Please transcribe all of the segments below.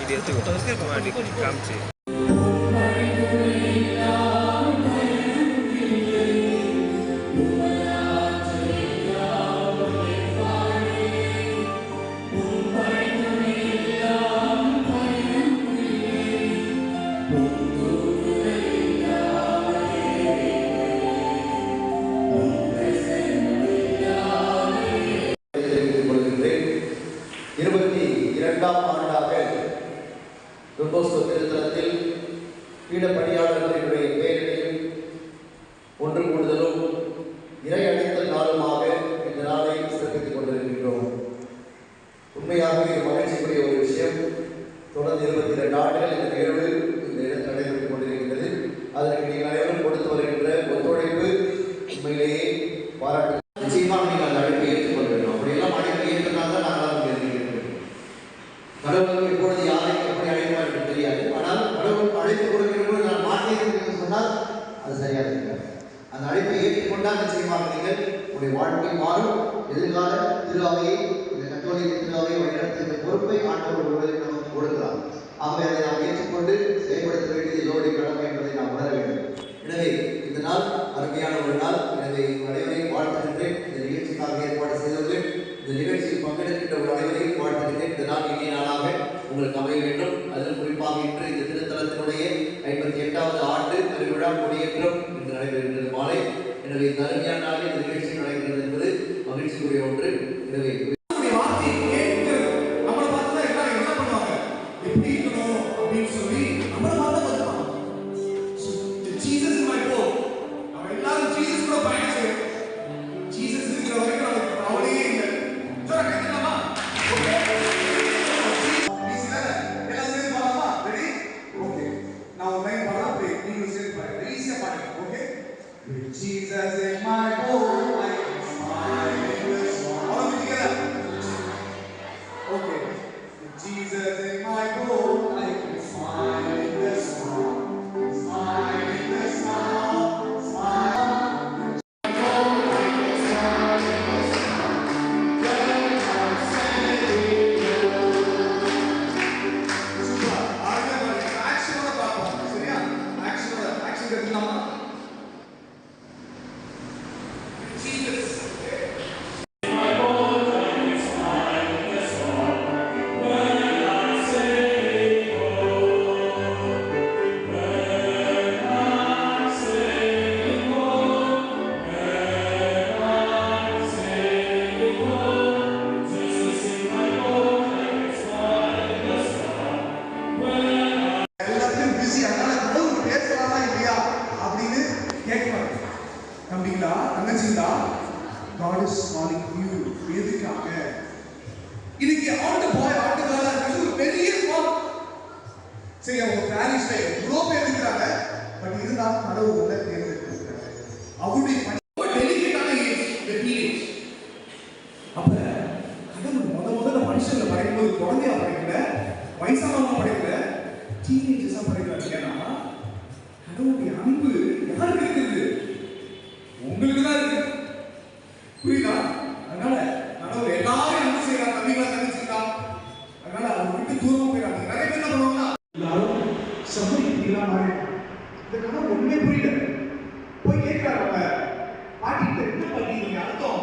இது எடுத்துக்கோ காமிச்சு திருத்தலத்தில் பீட பணியாளர்களுடைய பெயரினையும் ஒன்று கூடுதலும் இறை அழைத்தல் நாளுமாக இந்த நாளை சிறப்பித்துக் கொண்டிருக்கின்றோம். உண்மையாகவே மகிழ்ச்சிக்குரிய ஒரு விஷயம். தொடர்ந்து 22 ஆண்டுகள் இந்த நிகழ்வு இந்த இடத்தில் நடைபெற்றுக் கொண்டிருக்கின்றது. அதற்கு நீங்கள் அனைவரும் கொடுத்து வருகின்ற ஒத்துழைப்பு உண்மையிலேயே பாராட்டு. நிச்சயமாக நீங்கள் அந்த அழைப்பை ஏற்றுக்கொள்ள வேண்டும். அப்படியெல்லாம் அழைப்பை ஏற்றினால்தான் நாங்கள் கடவுளுக்கு இப்பொழுது யாரை எப்படி அழைப்பார் என்று தெரியாது. ஆனால் கடவுள் அழைப்பு கொடுக்கிற நான் மாற்றேன் சொன்னால் அது சரியாக இருக்காது. அந்த அழைப்பை ஏற்றுக்கொண்டால் நிச்சயமாக நீங்கள் உங்களுடைய வாழ்க்கை மாறும். எதிர்கால திருவாவையை இந்த கத்தோலிக்க திருவாவையை வழிநடத்துகிற பொறுப்பை ஆண்டவர் ஒருவருக்கு நமக்கு கொடுக்கலாம். ஆகவே அதை நாம் ஏற்றுக்கொண்டு செயல்படுத்த வேண்டியது எல்லோருடைய கடமை என்பதை நாம் உணர வேண்டும். எனவே இந்த நாள் அருமையான ஒரு நாள். எனவே அனைவரையும் வாழ்த்துகின்றேன். இந்த நிகழ்ச்சிக்காக ஏற்பாடு செய்தவர்கள், இந்த நிகழ்ச்சியில் பங்கெடுக்கின்ற ஒரு அனைவரையும் வாழ்த்துகின்றேன். இந்த நாள் இனிய நாளாக உங்களுக்கு அமைய வேண்டும். அதில் குறிப்பாக இன்று இந்த திருத்தலத்தினுடைய 58வது ஆண்டு திருவிழா கொடியேற்றம் இன்று நடைபெறுகின்றது மாலை. எனவே இந்த அருமையான நாளில் இந்த நிகழ்ச்சி நடைபெறுகிறது என்பது மகிழ்ச்சிக்குரிய ஒன்று. எனவே Jesus is my hope, I can smile in the storm. All of you together. Okay. Jesus is my hope, I can smile in the storm. Smile in the storm. Smile. God is calling you. எதுக்காக இன்னைக்கு ஆண்டுகால ஒரு பெரிய கால். சரி, அவங்க பாரிஸ்ல எவ்வளோ பேர் இருக்கிறாங்க. பட் இருந்தாலும் கடவுள் உள்ள தேர்ந்தெடுக்கிறாங்க. அவருடைய டெலிகேட்டான ஏஜ். அப்ப கடவுள் முதல்ல மனுஷங்களை படைக்கும்போது குழந்தையா படைக்கல, வயசானவங்க படைக்கல, டீனேஜர்ஸா படைக்கிறாங்க. ஏன்னா கடவுளுடைய அன்பு யாருக்கு இருக்குது? உங்களுக்கு தான் இருக்கு. புரியுதா? அதனால கடவுள் எல்லாரும் அன்பு செய்யறாங்க. தம்பிகளா தனிச்சிருக்கான். அதனால அவங்க விட்டு தூரமா போயிடாங்க. நிறைய பேர் என்ன பண்ணுவாங்கன்னா எல்லாரும் சமூகத்திலா மாறி இந்த கடவுள் ஒண்ணுமே புரியல. போய் கேட்கிறாங்க அவங்க பாட்டிட்டு, என்ன பண்ணீங்க அர்த்தம்?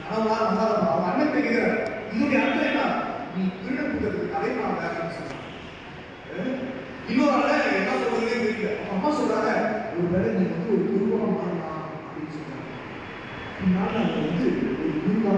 கடவுளா வந்தாலும் அவங்க அண்ணன் கேட்கிறார், இதோடைய அர்த்தம் என்ன? நீ திருட புத்தகத்துக்கு தலைவனாக அப்படின்னு சொல்றாங்க. இன்னொரு ஆள என்ன சொல்றதே தெரியல. அம்மா சொல்றாங்க, ஒரு வேலை நீ ஒரு குருவமா மாறலாம் அப்படின்னு சொல்றாங்க. இதனால ஒரு குருவா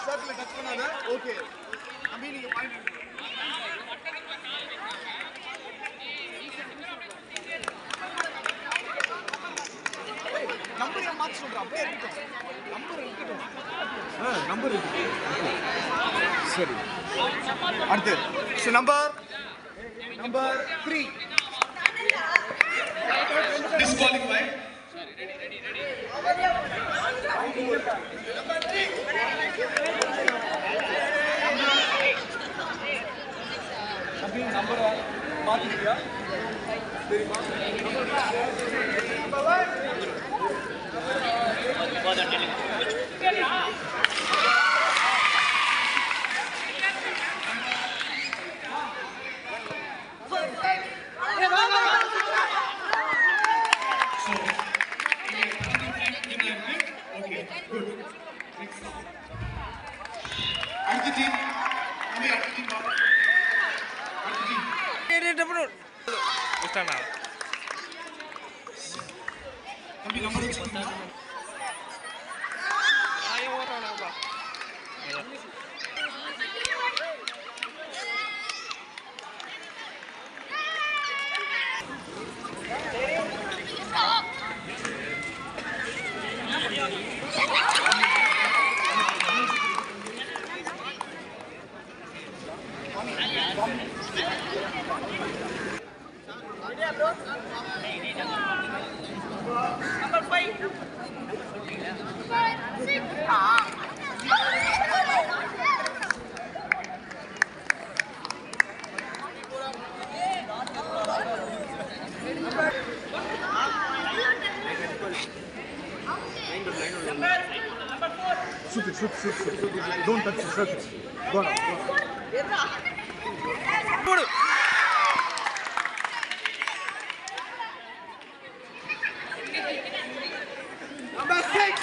சர்க்கிள் டச் பண்ணாத. ஓகே அம்பி நீங்க பாயிண்ட் நம்பர் ஏன் மாத்தி சொல்றா? அப்படியே இருக்கட்டும். நம்பர் இருக்கட்டும். நம்பர் இருக்கு. சரி. அடுத்து. So number 3 disqualified. அபி நம்பர் மாத்திட்டியா? தெரியுமா? அடுத்த டீம் அடுத்த டீம் வா. அடுத்த டீம் தம்பி நம்பர் வச்சுக்கோங்க. Number 5. Shoot. Don't touch the circle. Go on. Number 6.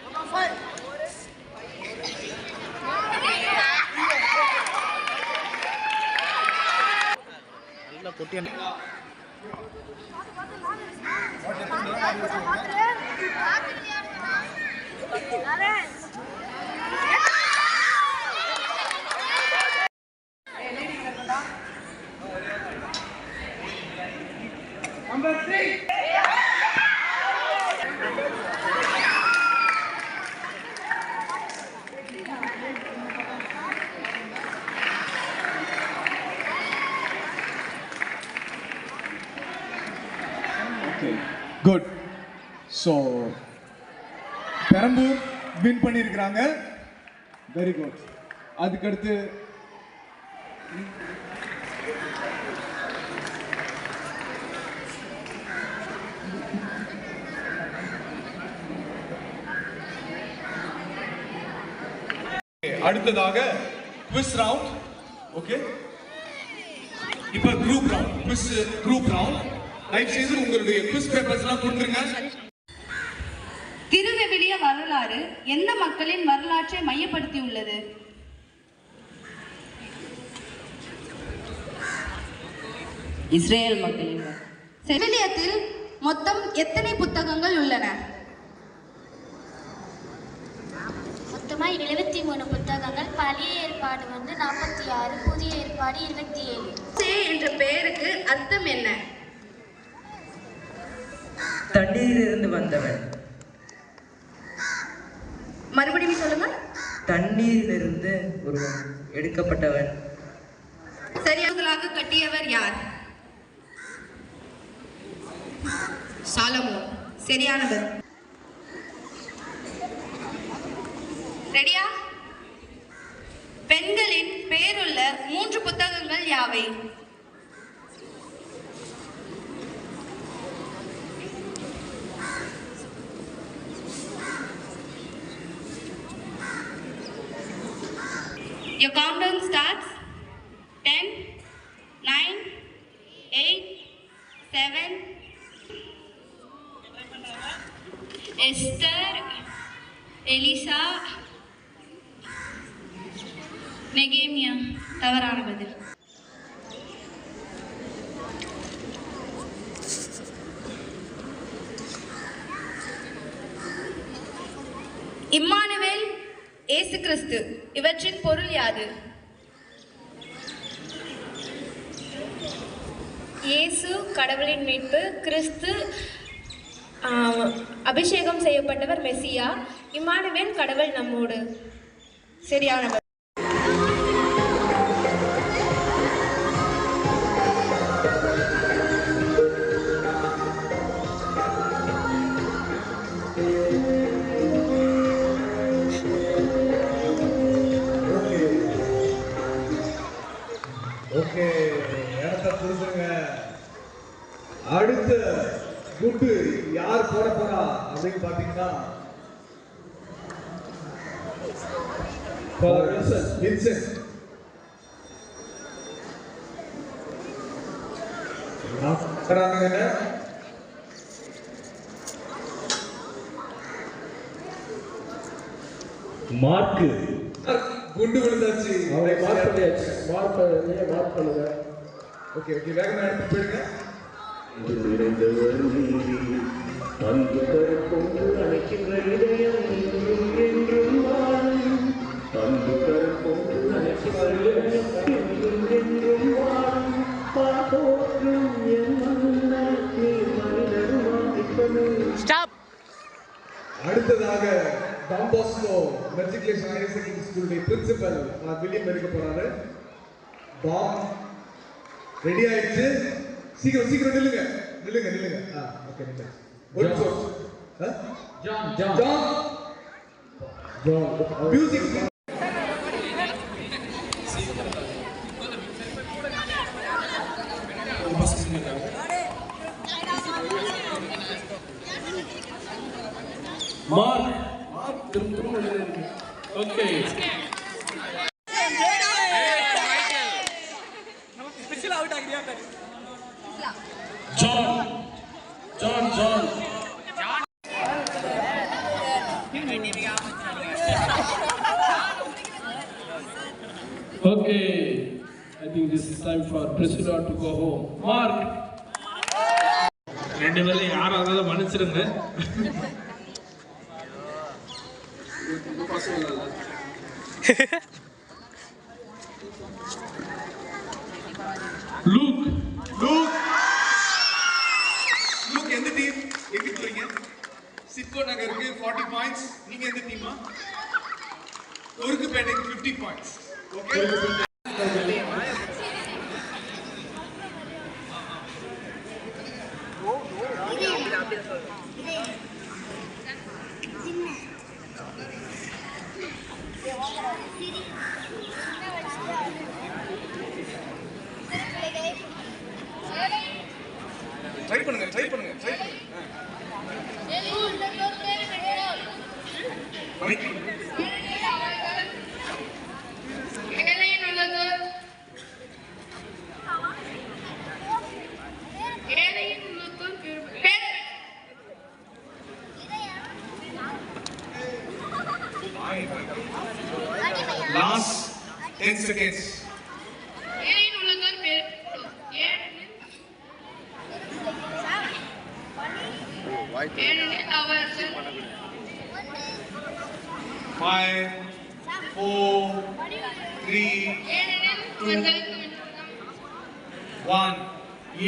Number 5. நல்லா பொட்டியா Number 3. Okay, good. So, Perambur win பண்ணியிருக்கிறாங்க. Very good. அதுக்கடுத்து அடுத்ததாக குவிஸ் ரவுண்ட். ஓகே, இப்போ குரூப் ரவுண்ட். Group round. தயவு செய்து உங்களுடைய குவிஸ் பேப்பர்ஸ்லாம் கொடுத்துருங்க. திருவிவிலிய வரலாறு எந்த மக்களின் வரலாற்றை மையப்படுத்தியுள்ளது? இஸ்ரேல் மக்களின். விவிலியத்தில் மொத்தம் எத்தனை புத்தகங்கள் உள்ளன? மொத்தமா 73 புத்தகங்கள். பழைய ஏற்பாடு 46, புதிய ஏற்பாடு 27. மோசே என்ற பெயருக்கு அர்த்தம் என்ன? தண்ணீரிலிருந்து வந்தவன். மறுபடியும் சொல்லுங்க. தண்ணீரிலிருந்து ஒருவன் எடுக்கப்பட்டவன். சரியாக கட்டியவர் யார்? சாலமோன். சரியானது. ரெடியா? பெண்களின் பெயருள்ள 3 புத்தகங்கள் யாவை? Your countdown starts. 10, 9, 8, 7, Esther, Elisha, நெகேமியா. தவறான பதில். இம்மானுவேல், இயேசு கிறிஸ்து, இவற்றின் பொருள் யாது? இயேசு கடவுளின் மீட்பு, கிறிஸ்து அபிஷேகம் செய்யப்பட்டவர் மெசியா, இம்மானுவேல் கடவுள் நம்மோடு. சரியான பதில். ஓகே, இடத்த கொடுத்துருங்க. அடுத்த குண்டு யார் போட போறா அப்படின்னு பாத்தீங்கன்னா வின்சென்ட். மார்க்கு குண்டு விழுந்தாச்சு. அவரை மார்க் பண்ணியாச்சு. மார்க் பண்ணுங்க. ஓகே ஓகே, வேகமா எடுத்து போயிடுங்க. அன்பு கருப்பொன்று அழைக்கின்ற இதயம் என்றும் வாழும். அன்பு கருப்பொன்று அழைக்கின்ற இதயம் என்றும் வாழும். பாதோற்றும் என் மன்னருக்கு மனிதரும். ஸ்டாப். அடுத்ததாக Don Bosco matriculation higher secondary ஸ்கூலுடைய பிரின்சிபல் வில்லியம் எடுக்க போறாரு. பாம் ரெடி ஆயிடுச்சு. சீக்கிரம் சீக்கிரம் நில்லுங்க நில்லுங்க நில்லுங்க. ஓகே நில்லுங்க. ஒரு நிமிஷம். John John John music. Mark okay. John John John okay. I think this is time for Priscilla to go home. Mark. ரெண்டு பேரும் யாராவது மன்னிச்சிருங்க. லூக் லூக் லூக் எந்த டீம்? எங்க போறீங்க? சிட்கோ நகருக்கு 40 பாயிண்ட்ஸ். நீங்க எந்த டீமா? ஒருக்கு பேட்டைக்கு 50 பாயிண்ட்ஸ். ஓகே. ட்ரை பண்ணுங்க ட்ரை பண்ணுங்க ட்ரை பண்ணுங்க. Last 10 seconds. Five, 4, 3, 2, 1.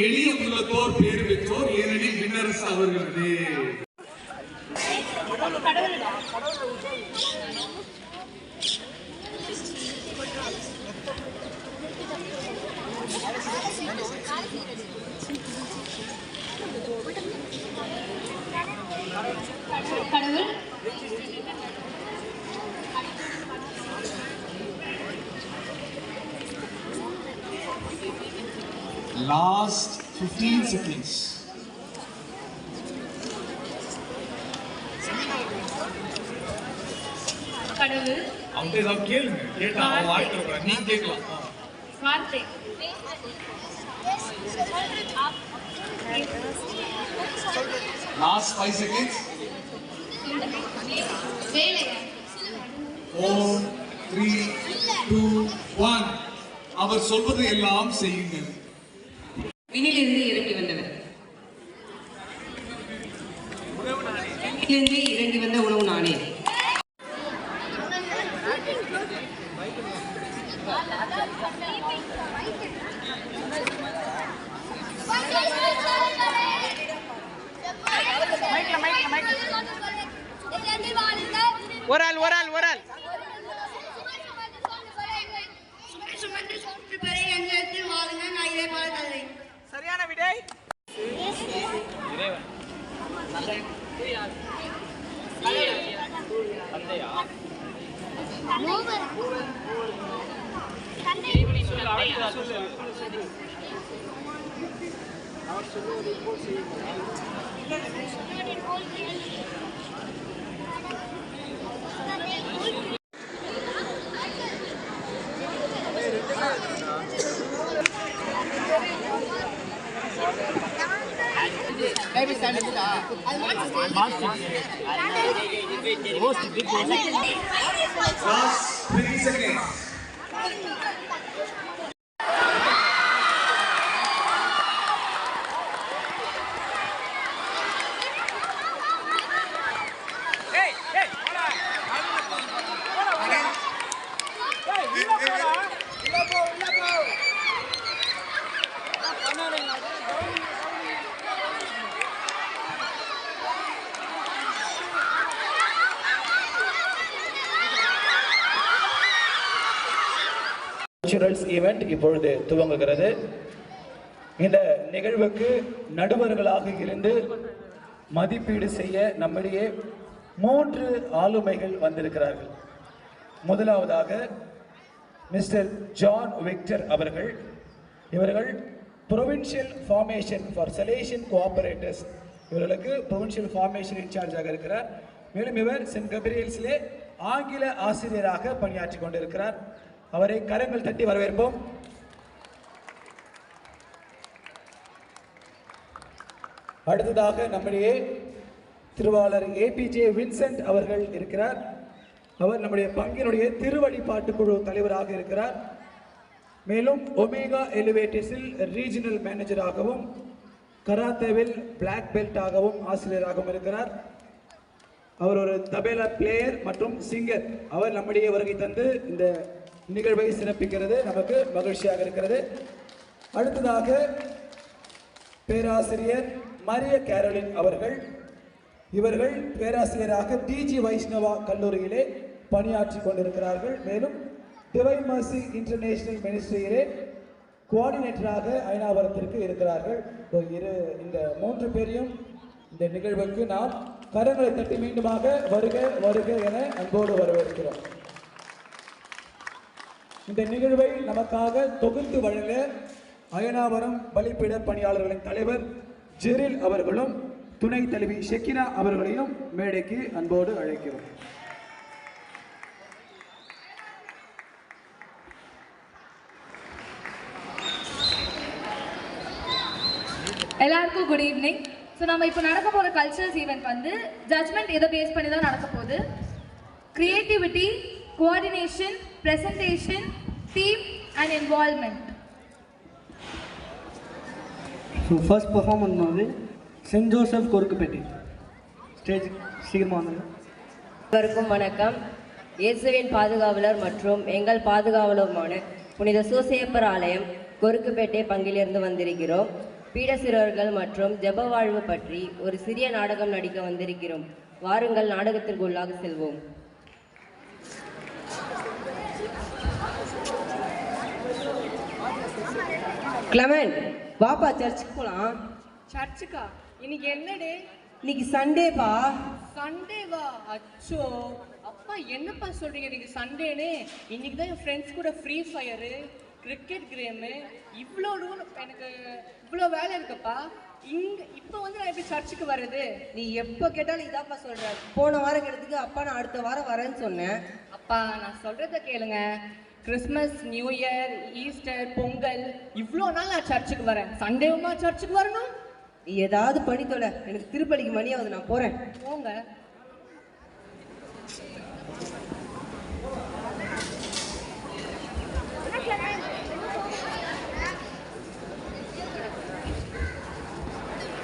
எளிய உள்ளத்தோர் பேர் பெற்றோர் ஏனெனில் விண்ணரசு அவர்களது. கடவுள். Last 15 seconds. கடவுள். அவங்க ஏதாவது கேளுங்க. கேட்டா அவங்க வாய்க்கு வர நீங்க கேட்கலாம். வார்த்தை. Last 5 seconds. 4, 3, 2, 1. அவர் சொல்வதை எல்லாம் செய்யுங்கள். விண்ணிலிருந்து இறங்கி வந்தவர். விண்ணிலிருந்து இறங்கி வந்த உணவு நானே. ஒரு ஆள் சரியான விடை. Last 3 seconds. கல்ச்சுரல்ஸ் ஈவெண்ட் இப்பொழுது துவங்குகிறது. இந்த நிகழ்வுக்கு நடுவர்களாக இருந்து மதிப்பீடு செய்ய நம்மிடையே 3 ஆளுமைகள் வந்திருக்கிறார்கள். முதலாவதாக மிஸ்டர் ஜான் விக்டர் அவர்கள். இவர்கள் ப்ரொவின்ஷியல் ஃபார்மேஷன் ஃபார் சலேஷன் கோஆபரேட்டர்ஸ், இவர்களுக்கு ப்ரொவின்ஷியல் ஃபார்மேஷன் இன்சார்ஜாக இருக்கிறார். மேலும் இவர் சென்ட் கபிரியல்ஸிலே ஆங்கில ஆசிரியராக பணியாற்றி கொண்டிருக்கிறார். அவரை கரங்கள் தட்டி வரவேற்போம். அடுத்ததாக நம்முடைய திருவாளர் ஏபிஜே வின்சென்ட் அவர்கள் இருக்கிறார். அவர் நம்முடைய பங்கினுடைய திருவழிபாட்டு குழு தலைவராக இருக்கிறார். மேலும் ஒமேகா எலிவேட்டர்ஸில் ரீஜனல் மேனேஜராகவும் கராத்தேவில் பிளாக் பெல்ட்டாகவும் ஆசிரியராகவும் இருக்கிறார். அவர் ஒரு தபேலா பிளேயர் மற்றும் சிங்கர். அவர் நம்முடைய வருகை தந்து இந்த நிகழ்வை சிறப்பிக்கிறது நமக்கு மகிழ்ச்சியாக இருக்கிறது. அடுத்ததாக பேராசிரியர் மரிய கேரோலின் அவர்கள். இவர்கள் பேராசிரியராக டிஜி வைஷ்ணவா கல்லூரியிலே பணியாற்றி கொண்டிருக்கிறார்கள். மேலும் டிவைன் மர்சி இன்டர்நேஷனல் மினிஸ்ட்ரியிலே கோஆர்டினேட்டராக அயனாவரத்திற்கு இருக்கிறார்கள். இந்த 3 பேரையும் இந்த நிகழ்வுக்கு நாம் கரங்களை தட்டி மீண்டுமாக வருக வருக என அன்போடு வரவேற்கிறோம். இந்த நிகழ்வை நமக்காக தொகுத்து வழங்க அயனாவரம் பலிப்பீட பணியாளர்களின் தலைவர் ஜெரில் அவர்களும் துணை தலைவி ஷெக்கினா அவர்களையும் மேடைக்கு அன்போடு அழைக்கிறோம். எல்லாருக்கும் குட் ஈவினிங். ஸோ நம்ம இப்போ நடக்க போகிற கல்ச்சரல்ஸ் ஈவெண்ட் வந்து ஜட்ஜ்மெண்ட் எதை பேஸ் பண்ணி தான் நடக்க போகுது. Creativity, coordination, presentation, theme and involvement. So first performance வந்து சென்ட் ஜோசப் கொருக்குப்பேட்டை. ஸ்டேஜ் சீக்கிரமாக வந்தாங்க. அனைவருக்கும் வணக்கம். இயேசுவின் பாதுகாவலர் மற்றும் எங்கள் பாதுகாவலருமான புனித சூசையப்பர் ஆலயம் கொருக்குப்பேட்டை பங்கிலிருந்து வந்திருக்கிறோம். பீட சிறுவர்கள் மற்றும் ஜெப வாழ்வு பற்றி ஒரு சிறிய நாடகம் நடிக்க வந்திருக்கிறோம். வாருங்கள், நாடகத்திற்கு உள்ளாக செல்வோம். கிளமெண்ட், வாப்பா சர்ச்சுக்கு போலாம். சர்ச்சுக்கா? இன்னைக்கு என்ன டே? இன்னைக்கு சண்டேப்பா. சண்டேவா? அச்சோ அப்பா, என்னப்பா சொல்றீங்க இன்னைக்கு சண்டேன்னு? இன்னைக்கு தான் என் ஃப்ரெண்ட்ஸ் கூட ஃப்ரீ ஃபயரு, கிரிக்கெட் கேமு, இவ்வளோ எனக்கு இவ்வளோ வேலை இருக்குப்பா. இப்போ வந்து நான் எப்படி சர்ச்சுக்கு வர்றது? நீ எப்போ கேட்டாலும் இதாப்பா சொல்ற. போன வாரம் கேட்டதுக்கு அப்பா நான் அடுத்த வாரம் வரேன்னு சொன்னேன். அப்பா நான் சொல்றத கேளுங்க. Christmas, new year, Easter, Pongal, இவ்வளோ நாள் நான் சர்ச்சுக்கு வரேன். சண்டேவுமா சர்ச்சுக்கு வரணும்? ஏதாவது பண்ணி தொலை. எனக்கு திருப்பலிக்கு மணி ஆகுது, நான் போறேன். போங்க.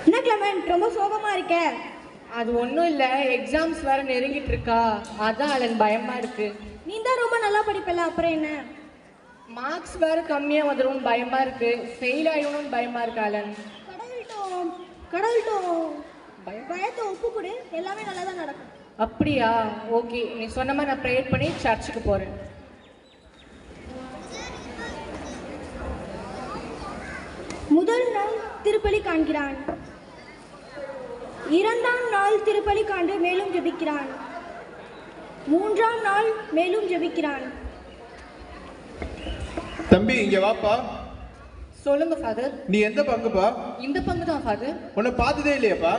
என்ன கிளமெண்ட் ரொம்ப சோகமா இருக்க? அது ஒன்றும் இல்லை, எக்ஸாம்ஸ் வேற நெருங்கிட்டு இருக்கா, அதான் அலன் பயமா இருக்கு. நீ தான் ரொம்ப நல்லா படிப்பல, அப்புறம் என்ன? மார்க்ஸ் வேற கம்மியாக வந்துடும் பயமா இருக்கு, ஃபெயில் ஆயிடணும்னு பயமா இருக்கு அலன். கடவுள்கிட்ட பயத்தை ஒப்பு கொடு, எல்லாமே நல்லா தான் நடக்கும். அப்படியா? ஓகே, நீ சொன்ன மாதிரி நான் ப்ரேயர் பண்ணி சர்ச்சுக்கு போறேன். முதல் நாள் திருப்பலி காண்கிறான். இரண்டாம் நாள் திருப்பலி காண்டு மேலும் ஜெபிக்கிறான். மூன்றாம் நாள் மேலும் ஜெபிக்கிறான். தம்பி இங்க வாப்பா. சொல்லுங்க ஃபாதர். நீ எந்த பங்குப்பா? இந்த பங்கு தான் ஃபாதர். உன்னை பார்த்ததே இல்லையாப்பா?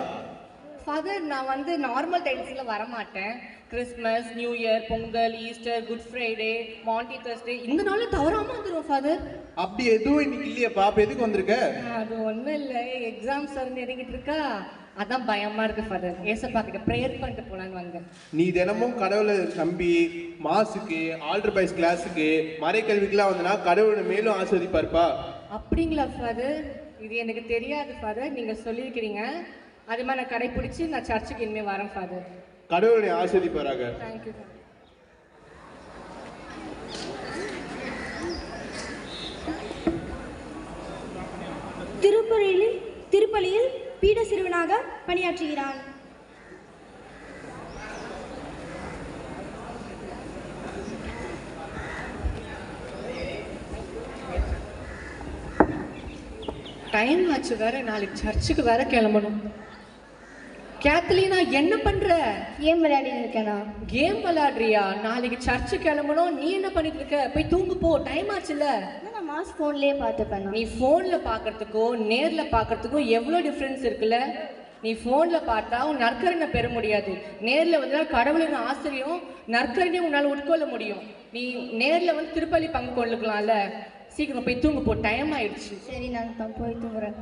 ஃபாதர் நான் வந்து நார்மல் டைம்ஸில் வரமாட்டேன். Christmas, new year, Pongal, Easter, good Friday, Maundy Thursday இந்த நாளில் தவறாமல் வந்துடுவோம் ஃபாதர். அப்படி எதுவும் இன்னைக்கு இல்லையாப்பா? அப்போ எதுக்கு வந்திருக்க? அது ஒன்றும் இல்லை, எக்ஸாம்ஸ் வந்து நெருங்கிட்டு இருக்கா, அதான் பயமா இருக்கு ஃபாதர். ஏசப்பா கிட்ட ப்ரேயர் பண்ணிட்டு போலான்னு வந்தேன். நீ தினமும் கடவுளை நம்பி மாசுக்கு, ஆல்டர் பாய்ஸ் கிளாஸுக்கு, மறைக்கல்விக்கெல்லாம் வந்தனா கடவுளை மேலும் ஆஸ்வதிப்பார்ப்பா. அப்படிங்களா ஃபாதர்? இது எனக்கு தெரியாது ஃபாதர், நீங்கள் சொல்லியிருக்கிறீங்க. அது மாதிரி நான் கடைப்பிடிச்சி நான் சர்ச்சுக்கு இனிமேல் வரேன் ஃபாதர். கடவுளை ஆஸ்வதிப்பாராக. தேங்க்யூ. திருப்பலியில் பீட சிறுவனாக பணியாற்றுகிறான். டைம் ஆச்சு வேற, நாளைக்கு சர்ச்சுக்கு வேற கிளம்பணும். கேத்லீனா என்ன பண்ற? கேம் விளையாடி இருக்கேனா? கேம் விளையாடுறியா? நாளைக்கு சர்ச்சு கிளம்பணும், நீ என்ன பண்ணிட்டு இருக்க? போய் தூங்கு போ, டைம் ஆச்சுல்ல. நான் மாஸ் ஃபோன்லயே பார்த்துப்பேன். நீ ஃபோன்ல பார்க்கறதுக்கும் நேர்ல பார்க்கறதுக்கும் எவ்வளோ டிஃப்ரென்ஸ் இருக்குல்ல? நீ ஃபோன்ல பார்த்தா உன் நற்கரனை பெற முடியாது, நேர்ல வந்து கடவுளின் ஆசிரியம் நற்கரனையும் உன்னால் உட்கொள்ள முடியும். நீ நேர்ல வந்து திருப்பலி பங்கு கொள்ளுக்கலாம்ல. சீக்கிரம் போய் தூங்கு போ, டைம் ஆயிடுச்சு. சரி நான் போய் தூங்குறேன்.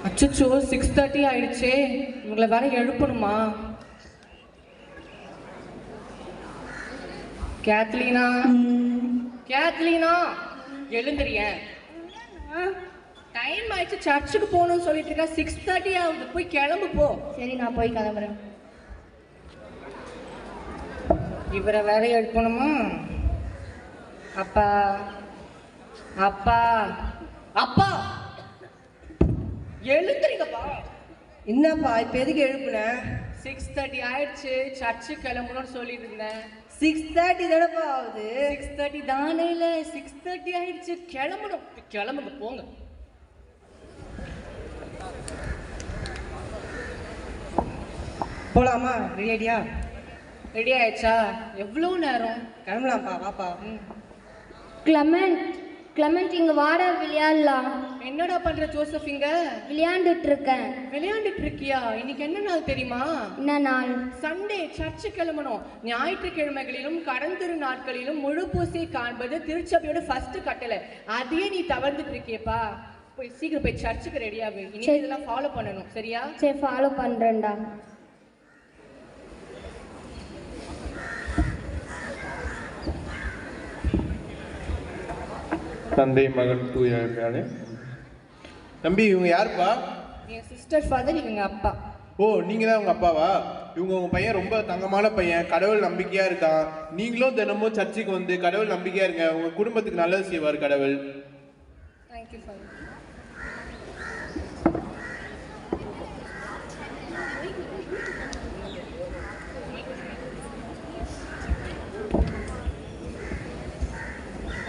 அச்சோ 6:30 ஆயிடுச்சே, உங்களை வேற எழுப்பணுமா? கேத்லீனா, கேத்லீனா எழுந்துறிய, டைம் ஆயிடுச்சு, சர்ச்சுக்கு போகணும்னு சொல்லிட்டு இருக்கா. 6:30 ஆகுது, போய் கிளம்பு போ. சரி நான் போய் கிளம்புறேன். இவரை வேற எழுப்பணுமா? அப்பா அப்பா அப்பா எழுந்துறீங்கப்பா. என்னப்பா இப்போ எதுக்கு எழுப்புன? 6:30 ஆயிடுச்சு, சர்ச்சுக்கு கிளம்பணும்னு சொல்லிட்டு இருந்தேன். 6:30 தானப்பா ஆகுது. 6:30 தானே இல்லை, 6:30 ஆயிடுச்சு, கிளம்பணும். கிளம்புங்க போங்க. போலாமா? ரெடியா? ரெடி ஆயிடுச்சா? எவ்வளோ நேரம்? கிளம்பலாம்ப்பா, வாப்பா. கிளமெண்ட் இங்க வாடா, விளையாடலாம். என்னடா பண்ற ஜோசப்? இங்க விளையாண்டுட்டு இருக்கேன். விளையாண்டுட்டு இருக்கியா? இன்னைக்கு என்ன நாள் தெரியுமா? என்ன நாள்? சண்டே, சர்ச்சு கிளம்பணும். ஞாயிற்றுக்கிழமைகளிலும் கடந்திரு நாட்களிலும் முழு பூசை காண்பது திருச்சபையோட ஃபர்ஸ்ட் கட்டளை. அதையே நீ தவறுந்துட்டு இருக்கியப்பா. போய் சீக்கிரம் போய் சர்ச்சுக்கு ரெடியாகு. இனி இதெல்லாம் ஃபாலோ பண்ணணும், சரியா? சரி ஃபாலோ பண்றேன்டா. தந்தை மகன் தூய ஆவியானவரே. தம்பி இவங்க யாருப்பா? என் சிஸ்டர் ஃபாதர், இவங்க அப்பா. ஓ நீங்க தான் உங்க அப்பாவா? இவங்க உங்க பையன் ரொம்ப தங்கமான பையன், கடவுள் நம்பிக்கையா இருக்கான். நீங்களும் தினமும் சர்ச்சுக்கு வந்து கடவுள் நம்பிக்கையா இருங்க, உங்க குடும்பத்துக்கு நல்லது செய்வார் கடவுள். Thank you father.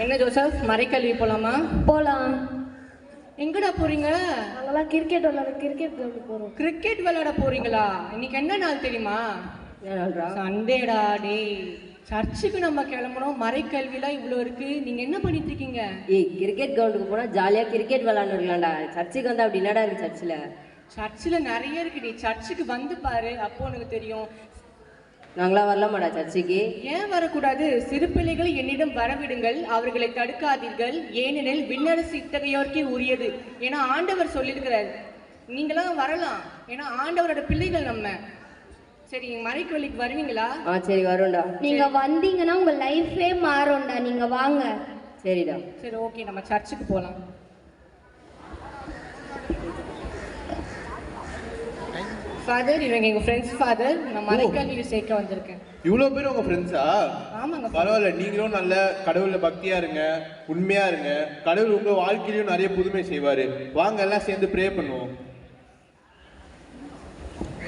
என்ன ஜோசப், மறைக்கல்வி போலாமா? போலாம். எங்கடா போறீங்க? நாங்களாம் கிரிக்கெட் போறோம். கிரிக்கெட் விளையாட போறீங்களா? இன்னைக்கு என்ன நாள் தெரியுமா? சண்டேடா. டேய், சர்ச்சுக்கு நம்ம கிளம்பணும், மறைக்கல்விலாம் இவ்வளோ இருக்கு, நீங்க என்ன பண்ணிட்டு இருக்கீங்க? ஏய், கிரிக்கெட் கிரவுண்டுக்கு போனா ஜாலியா கிரிக்கெட் விளையாண்டு இருக்கலாம்டா. சர்ச்சுக்கு வந்தா அப்படி என்னடா இருக்கு? சர்ச்சில் நிறைய இருக்கு, நீ சர்ச்சுக்கு வந்து பாரு, அப்போ உனக்கு தெரியும். நாங்களாம் வரலாமாடா சர்ச்சுக்கு? ஏன் வரக்கூடாது? சிறு பிள்ளைகளை என்னிடம் வரவிடுங்கள், அவர்களை தடுக்காதீர்கள், ஏனெனில் விண்ணரசு இத்தகையோருக்கே உரியது ஏன்னா ஆண்டவர் சொல்லியிருக்கிறார். நீங்களாம் வரலாம், ஏன்னா ஆண்டவரோட பிள்ளைகள் நம்ம. சரி, மறைக்கோயிலுக்கு வருவீங்களா? சரி வரோம்டா. நீங்க வந்தீங்கன்னா உங்க லைஃபே மாறும்டா. நீங்க வாங்க. சரிடா. சரி, ஓகே, நம்ம சர்ச்சுக்கு போகலாம். ஃபாதர், இவங்க எங்க ஃப்ரெண்ட்ஸ் ஃபாதர். நான் மறைக்கல்வியில் சேர்க்க வந்திருக்கேன். இவ்வளோ பேர் உங்க ஃப்ரெண்ட்ஸா? ஆமாங்க. பரவாயில்ல, நீங்களும் நல்ல கடவுள்ல பக்தியா இருங்க, உண்மையா இருங்க. கடவுள் உங்க வாழ்க்கையிலும் நிறைய புதுமை செய்வாரு. வாங்க எல்லாம் சேர்ந்து ப்ரே பண்ணுவோம்.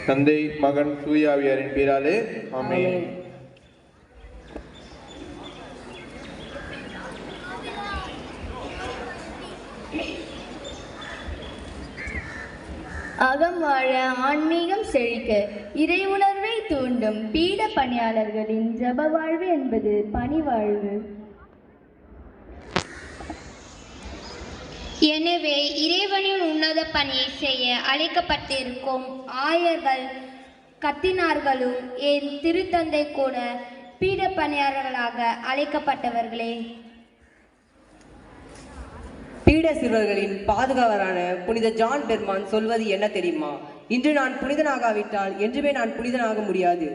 தந்தை, மகன், தூய ஆவியாரின் பேராலே ஆமென். அகம் வாழ ஆன்மீகம் செழிக்க இறை உணர்வை தூண்டும் பீட பணியாளர்களின் ஜப வாழ்வு என்பது பணி வாழ்வு. எனவே இறைவனின் உன்னத பணியை செய்ய அழைக்கப்பட்டிருக்கும் ஆயர்கள் கத்தினார்களும் என் திருத்தந்தை கூட பீட பணியாளர்களாக அழைக்கப்பட்டவர்களே. பீட சிறுவர்களின் பாதுகாவலரான புனித ஜான் பெர்மான் சொல்வது என்ன தெரியுமா? இன்று நான் புனிதனாகாவிட்டால் என்றுமே நான் புனிதனாக முடியாது.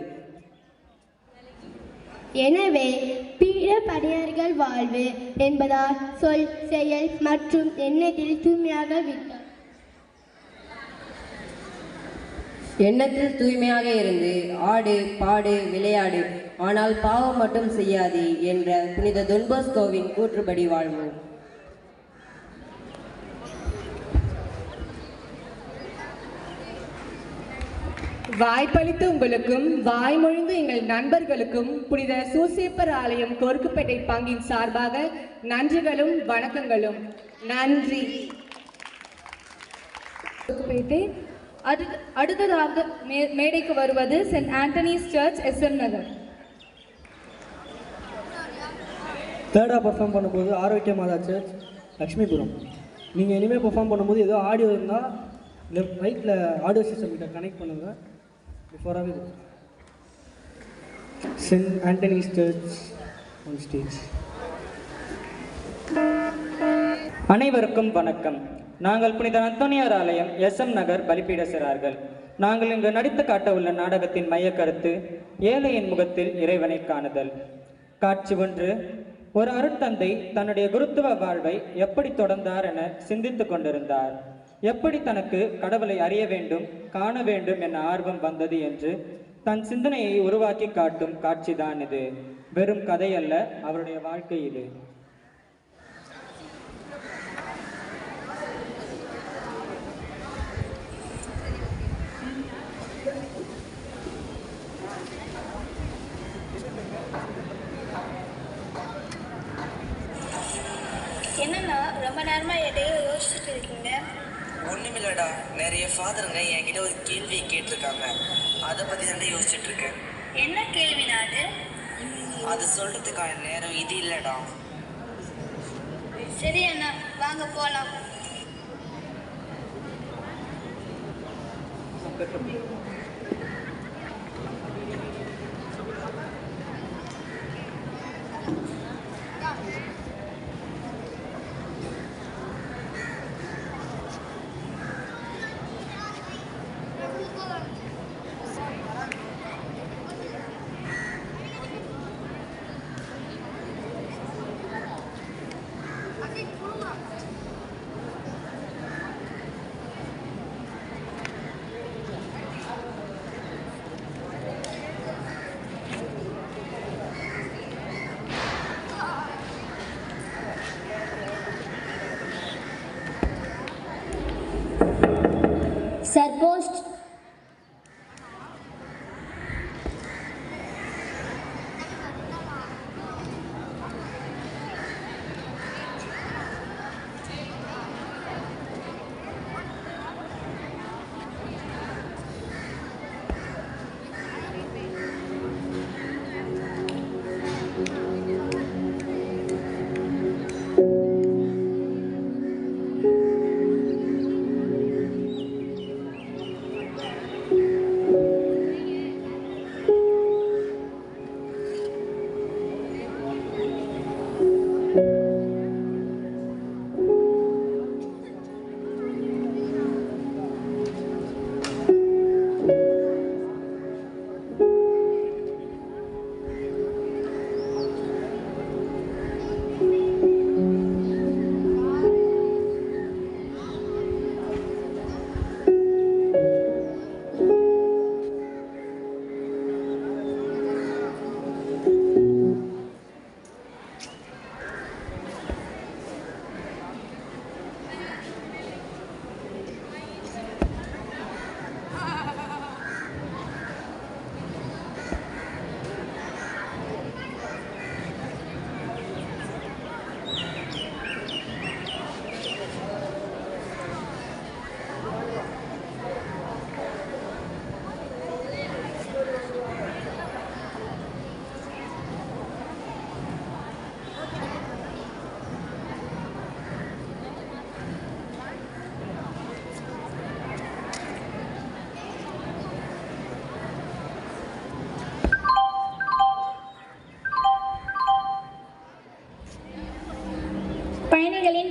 எனவே பீட பணியாளர்கள் வாழ்வு என்பதால் சொல், செயல் மற்றும் எண்ணத்தில் தூய்மையாக விட்டார். எண்ணத்தில் தூய்மையாக இருந்து ஆடு, பாடு, விளையாடு, ஆனால் பாவம் மட்டும் செய்யாது என்ற புனித டொன் பாஸ்கோவின் கூற்றுப்படி வாழ்வோம். வாய்ப்பளித்த உங்களுக்கும் வாய்மொழிந்த எங்கள் நண்பர்களுக்கும் புனித சூசேப்பர் ஆலயம் கொருக்குப்பேட்டை பங்கின் சார்பாக நன்றிகளும் வணக்கங்களும். நன்றி. அடுத்ததாக மேடைக்கு வருவது சென்ட் ஆண்டனிஸ் சர்ச், SM நகர். தேர்டாக பர்ஃபார்ம் பண்ணும்போது ஆரோக்கிய மாதா சர்ச், லக்ஷ்மிபுரம். நீங்கள் இனிமேல் பர்ஃபார்ம் பண்ணும்போது ஏதோ ஆடியோ இருந்தால் லெஃப்ட் ரைட்டில் ஆடியோ சிஸ்டம் கிட்ட கனெக்ட் பண்ணுங்கள். பிஃபோராகவே Saint Anthony's church on stage. அனைவருக்கும் வணக்கம். நாங்கள் புனித அந்தோனியார் ஆலயம், SM நகர் பலிபீட சிறார்கள். நாங்கள் இங்கு நடித்து காட்ட உள்ள நாடகத்தின் மைய கருத்து ஏழையின் முகத்தில் இறைவனை காணுதல். காட்சி 1. ஒரு அருட்தந்தை தன்னுடைய குருத்துவ வாழ்வை எப்படி தொடர்ந்தார் என சிந்தித்துக் கொண்டிருந்தார். எப்படி தனக்கு கடவுளை அறிய வேண்டும், காண வேண்டும் என ஆர்வம் வந்தது என்று தன் சிந்தனையை உருவாக்கி காட்டும் காட்சிதான் இது. வெறும் கதையல்ல, அவருடைய வாழ்க்கை இது. என்னன்னா ரொம்ப நேரமா எதையோ யோசிச்சுட்டு இருக்கீங்க? ஒண்ணுமில்லடா, நிறைய ஃபாதருங்க என்கிட்ட ஒரு கேள்வி கேட்டிருக்காங்க. அதை பத்தி தான் யோசிச்சுட்டு இருக்கேன். என்ன கேள்வினா அது? அது சொல்றதுக்கான நேரம் இது இல்லடா. சரி அண்ணா, வாங்க போலாம்.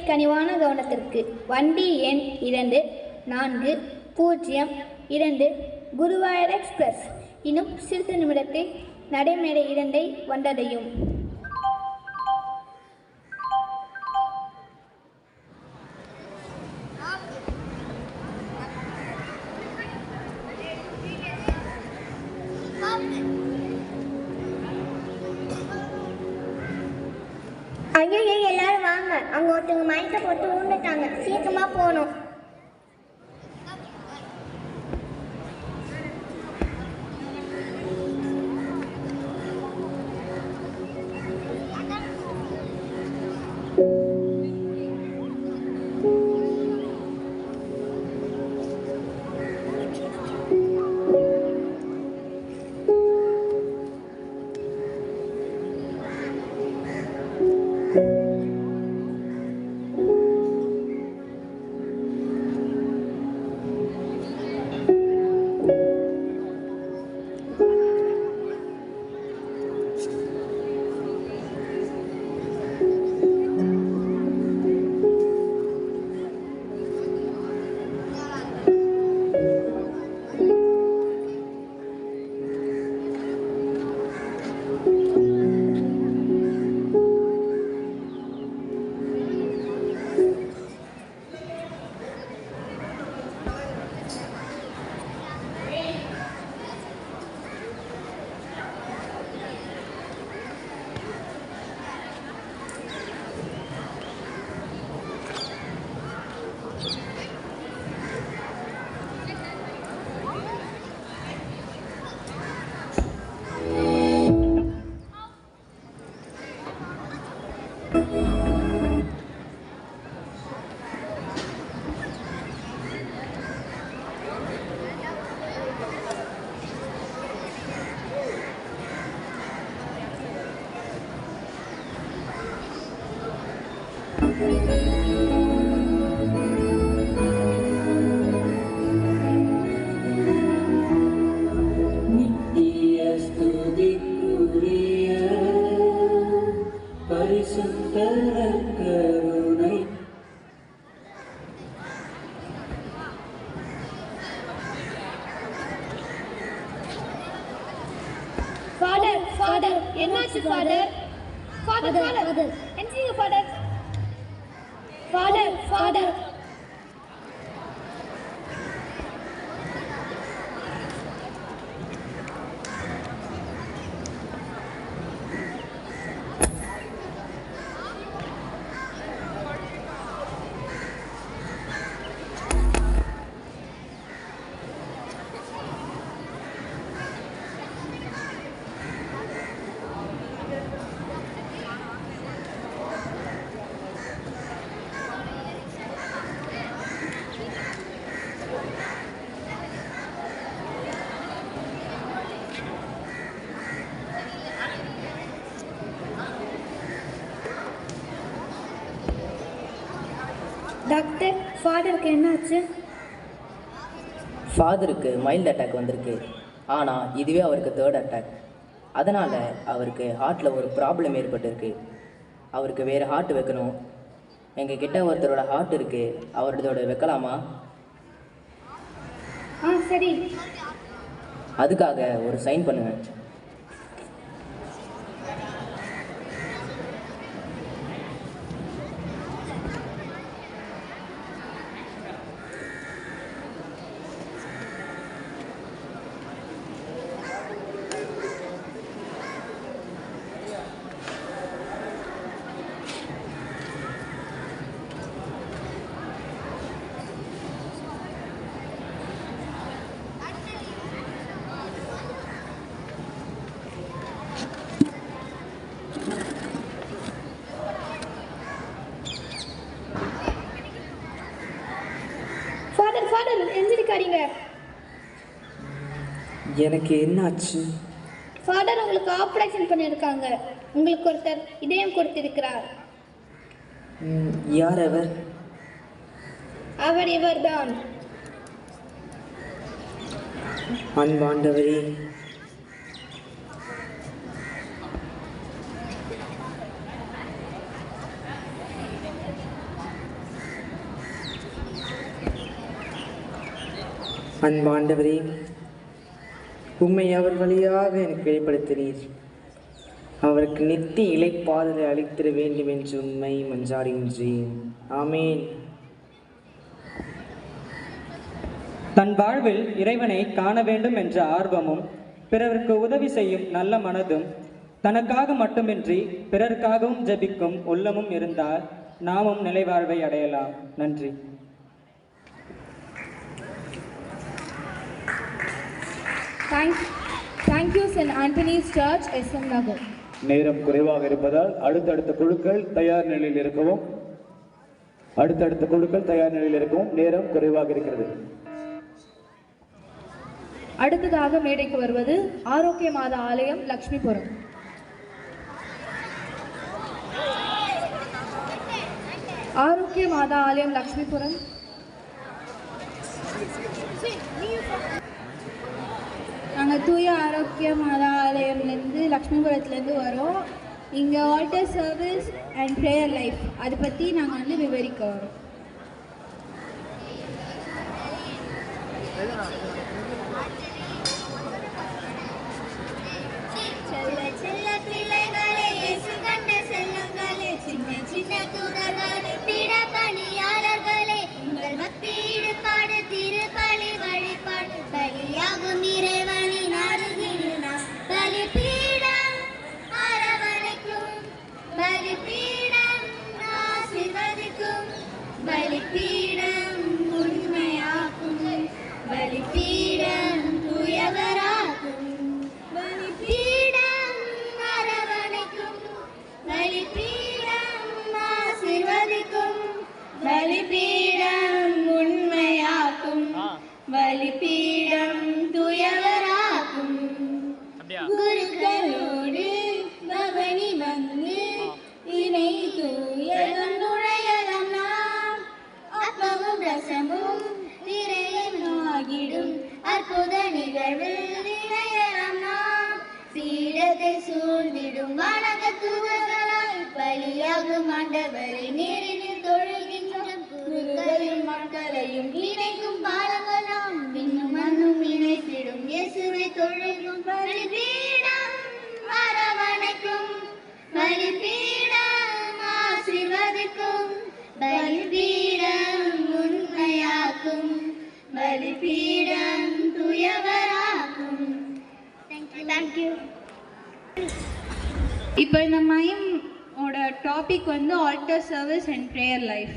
கனிவான கவனத்திற்கு. வண்டி எண் 2402 குருவாயூர் எக்ஸ்பிரஸ் இன்னும் சிறிது நிமிடத்தில் நடைமேடை 2 வந்தடையும். ஐயோ எல்லாரும் வாங்க, அங்க ஒருத்தவங்க மயக்க போட்டு ஊண்டுட்டாங்க, சீக்கிரமா போகணும். ஃபாதர் என்னாச்சு ஃபாதர்? ஃபாதர் என்ஜிங்க ஃபாதர். ஃபாதர் டாக்டர், ஃபாதருக்கு என்னாச்சு? ஃபாதருக்கு மைல்டு அட்டாக் வந்திருக்கு. ஆனால் இதுவே அவருக்கு 3rd அட்டாக். அதனால் அவருக்கு ஹார்ட்டில் ஒரு ப்ராப்ளம் ஏற்பட்டிருக்கு. அவருக்கு வேறு ஹார்ட் வைக்கணும். எங்கள் கிட்ட ஒருத்தரோட ஹார்ட் இருக்குது, அவரோட வைக்கலாமா? சரி. அதுக்காக ஒரு சைன் பண்ணுவேன். ஃபாதர் எந்திரிக்காதீங்க. எனக்கு என்னாச்சு? ஃபாதர் உங்களுக்கு ஆப்ரேஷன் பண்ணியிருக்காங்க. உங்களுக்கு ஒருத்தர் இதயம் கொடுத்திருக்கிறார். யார் அவர்? அவர் இவர்தான். அன்பாண்டவரே, அன்பாண்டவரே, உம்மை அவர் வழியாக எனக்கு வெளிப்படுத்தினீர். அவருக்கு நித்திய இளைப்பாறுதலை அளித்திட வேண்டும் என்று உம்மை மன்றாடுகின்றேன். ஆமேன். தன் வாழ்வில் இறைவனை காண வேண்டும் என்ற ஆர்வமும் பிறருக்கு உதவி செய்யும் நல்ல மனதும் தனக்காக மட்டுமின்றி பிறருக்காகவும் ஜெபிக்கும் உள்ளமும் இருந்தால் நாமும் நிலைவாழ்வை அடையலாம். நன்றி. Thank you, St. Anthony's Church, SM Nagar. நேரம் குறைவாக இருப்பதால் அடுத்தடுத்த குழுக்கள் தயார் நிலையில் இருக்கவும் நேரம் குறைவாக இருக்கிறது. அடுத்ததாக மேடைக்கு வருவது ஆரோக்கிய மாதா ஆலயம் லக்ஷ்மிபுரம். ஆரோக்கிய மாதா ஆலயம் லக்ஷ்மிபுரம். நாங்கள் தூய ஆரோக்கிய மாதா ஆலயம்லேருந்து லக்ஷ்மிபுரத்துலேருந்து வரோம். இங்கே water service and prayer life அதை பற்றி நாங்கள் விவரிக்க வரோம். இப்போ இந்த மையமோட topic altar service and prayer life.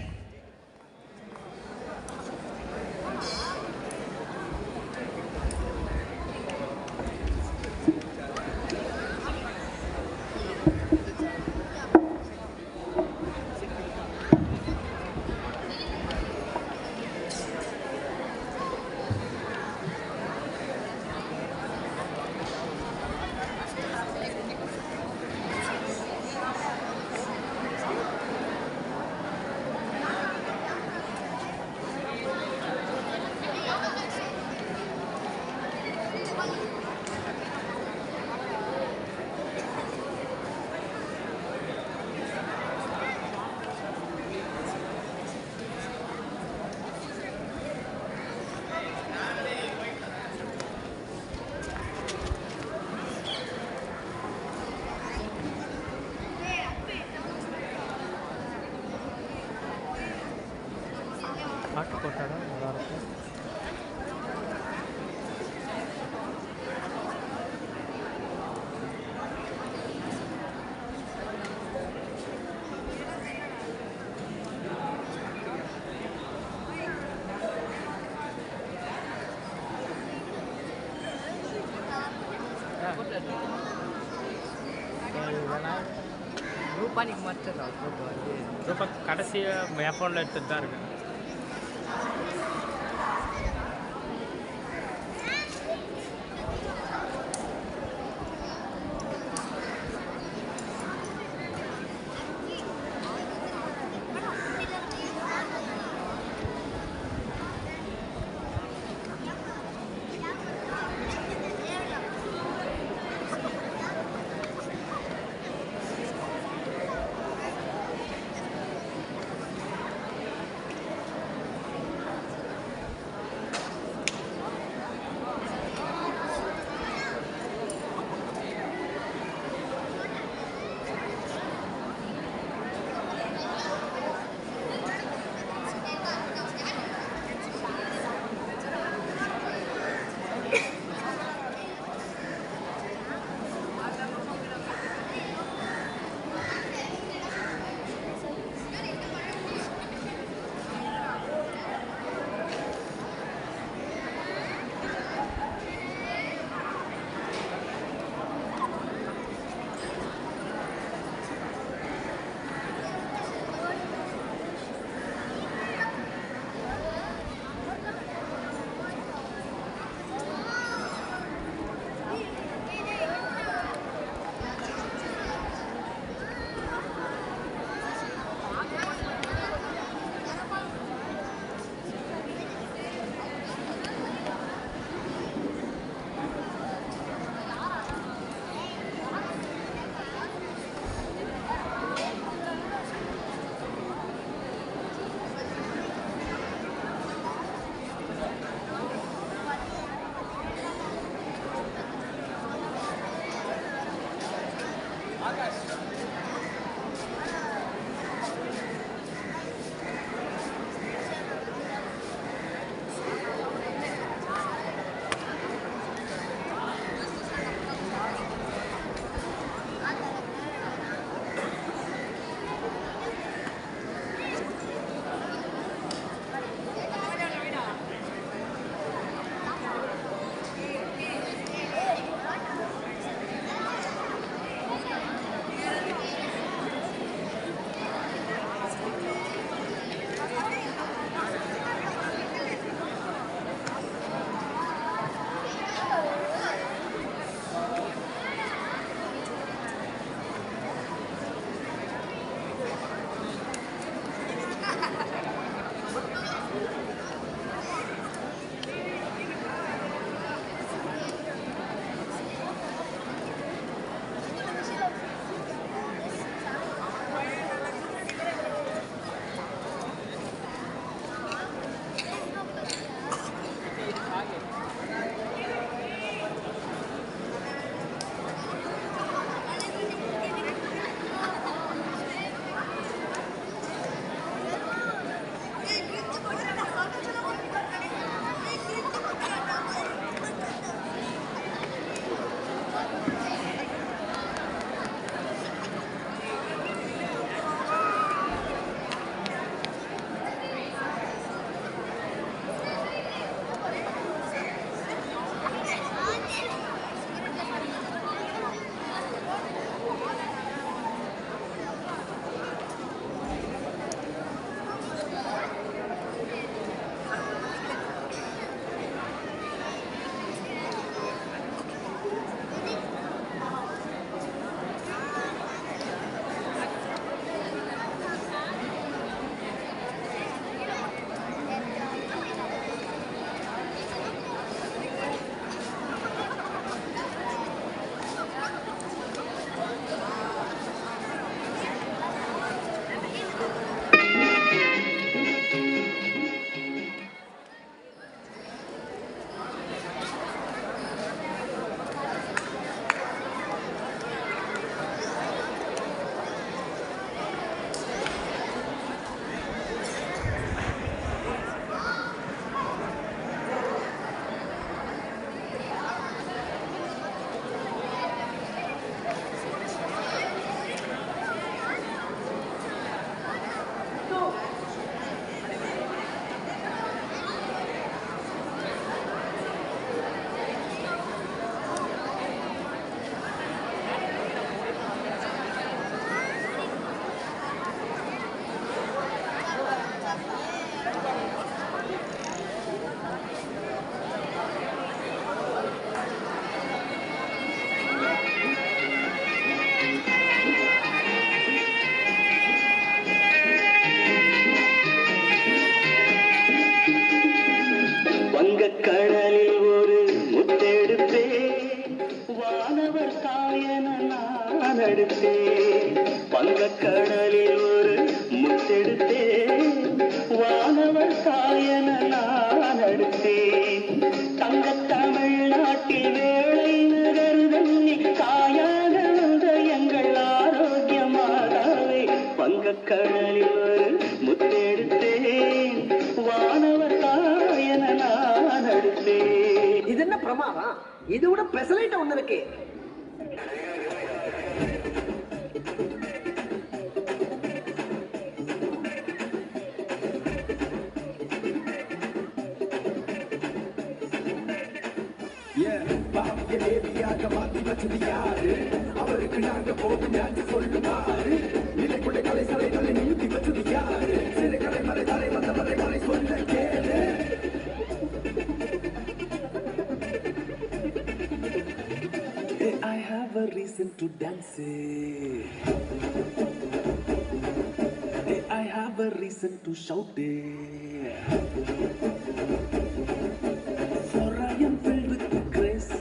குரூப்பானிக்கு மட்டும் தான் குரூப்பை கடைசியாக என் ஃபோனில் எடுத்துகிட்டு தான் இருக்கேன். கடலில் ஒரு முத்தெடுத்தே வானவர் தாயன நான் எடுத்தே வங்கக்கடலில் ஒரு முத்தெடுத்தே வானவர் தாயன நான் எடுத்தே தங்க தமிழ்நாட்டில் வேளை நகர்தன்னி தாயாக வந்த எங்கள் ஆரோக்கியமாகவே வங்கக்கடலில் ஒரு முத்தெடுத்தேன் வானவர் தாயன நான் எடுத்தேன். இது என்ன பிரமாதம்? இது விட பெசலைட் ஒண்ணு இருக்கு. மாத்தி வச்சது யாரு? அவருக்கு நாங்க போகும் யாரு சொல்லுவாரு? நிலைக்குள்ள கலை சலைகளை நீட்டி வச்சது யாரு? சிறு கலை மலை தலை வந்த மலை மலை சொல்ல கேளு. I have a reason to dance. I have a reason to shout. For I am filled with grace.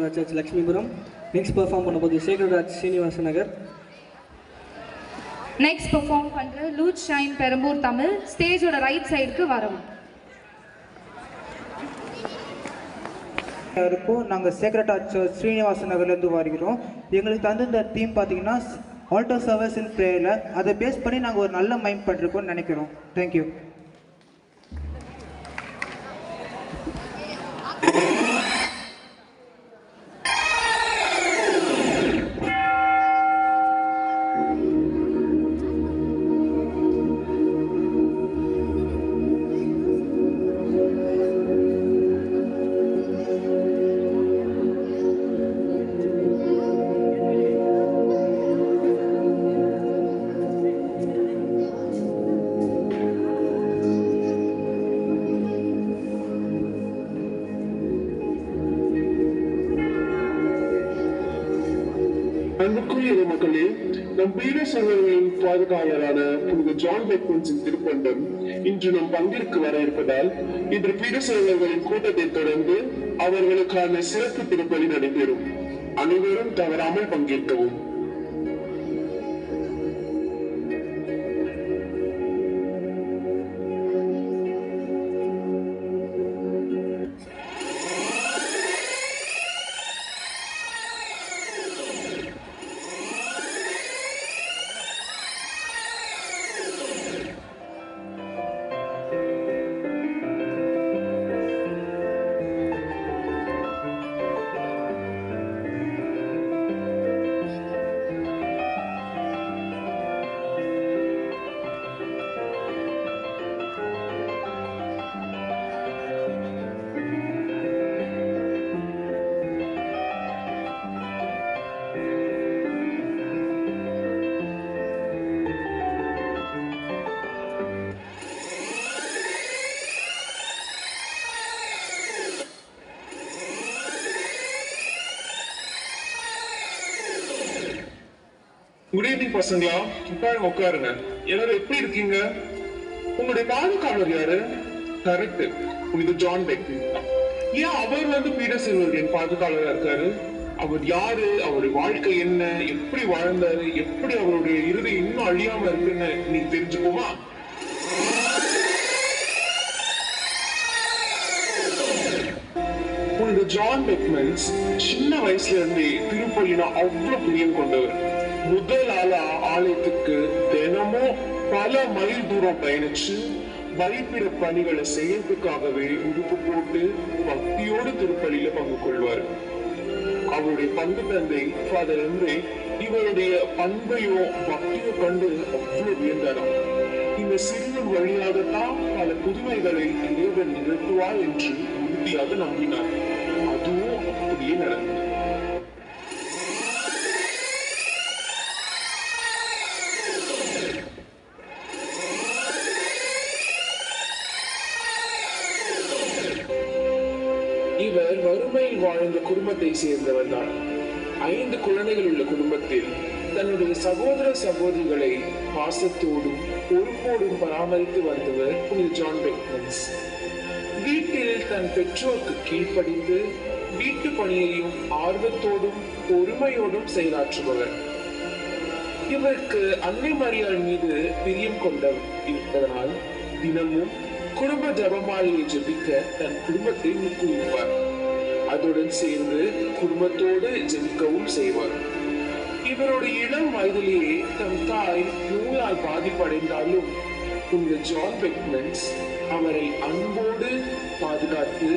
Matha church Lakshmipuram. Next perform பண்ணும்போது Sacred Heart Srinivasa Nagar. Next perform பண்ணுற லூட் ஷைன் பெரம்பூர் தமிழ். ஸ்டேஜோட ரைட் சைடுக்கு வரவும். இருக்கும். நாங்கள் சேக்ரட் ஹார்ட் சர்ச் ஸ்ரீனிவாச நகர்லேருந்து வருகிறோம். எங்களுக்கு தந்த தீம் பார்த்தீங்கன்னா ஆல்டர் சர்வீஸ் இன் ப்ரேயரில் அதை பேஸ் பண்ணி நாங்கள் ஒரு நல்ல மைண்ட் பண்ணிருக்கோம்னு நினைக்கிறோம். தேங்க்யூ. அன்புக்குரிய மக்களே, நம் பீடசர்களின் பாதுகாவலரான புனித ஜான் பெக்மன்ஸின் திருப்பண்டம் இன்று நம் பங்கிற்கு வர இருப்பதால் இன்று பீடசர்களின் கூட்டத்தை தொடர்ந்து அவர்களுக்கான சிறப்பு திருப்பலி நடைபெறும். அனைவரும் தவறாமல் பங்கேற்கவும். குட் ஈவினிங் பசங்களா, உட்காருங்க. எல்லாரும் எப்படி இருக்கீங்க? உங்களுடைய பாதுகாவலர் யாரு? கரெக்ட், புனித ஜான் பெக்மன். ஏன் அவர் பீடசர்களின் பாதுகாவலரா இருக்காரு? அவர் யாரு, அவருடைய வாழ்க்கை என்ன, எப்படி வாழ்ந்தாரு, எப்படி அவருடைய இறுதி இன்னும் அழியாம இருக்குன்னு நீ தெரிஞ்சுக்கோமா? புனித ஜான் பெக்மன்ஸ் சின்ன வயசுல இருந்தே திருப்பலினா அவ்வளவு பிரியம் கொண்டவர். முதல் ஆலயத்துக்கு தினமும் பல மைல் தூரம் பயணிச்சு பலிபீட பணிகளை செய்யறதுக்காகவே உடுப்பு போட்டு பக்தியோடு திருப்பலியில பங்கு கொள்வார். அவருடைய பங்கு தந்தை ஃபாதர் எம்ரே இவருடைய பண்பையோ பக்தியோ கண்டு அவ்வளவு வியந்தாராம். இந்த சிறுவன் வழியாகத்தான் பல புதுமைகளை இறைவன் நிகழ்த்துவார் என்று உறுதியாக நம்பினார். அதுவும் அப்படியே நடந்தது. இவர் வறுமையில் வாழ்ந்த குடும்பத்தை சேர்ந்தவர் தான். 5 குழந்தைகள் உள்ள குடும்பத்தில் தன்னுடைய சகோதர சகோதரிகளை பாசத்தோடும் பொறுப்போடும் பராமரித்து வந்தவர் புனித ஜான் பெக்மன்ஸ். வீட்டில் தன் பெற்றோருக்கு கீழ்ப்படிந்து வீட்டு பணியையும் ஆர்வத்தோடும் பொறுமையோடும் செயலாற்றுபவர். இவருக்கு அன்னை மரியாள் மீது பிரியம் கொண்டவர் இருப்பதனால் தினமும் குடும்ப ஜபமாலையை ஜபிக்க தன் குடும்பத்தை ஊக்குவிப்பார். அதுடன் சேர்ந்து குடும்பத்தோடு ஜபிக்கவும் செய்வார். இவருடைய இளம் வயதிலேயே தன் தாய் நோயால் பாதிப்படைந்தாலும் புனித ஜான் பெக்மன்ஸ் அவரை அன்போடு பாதுகாத்து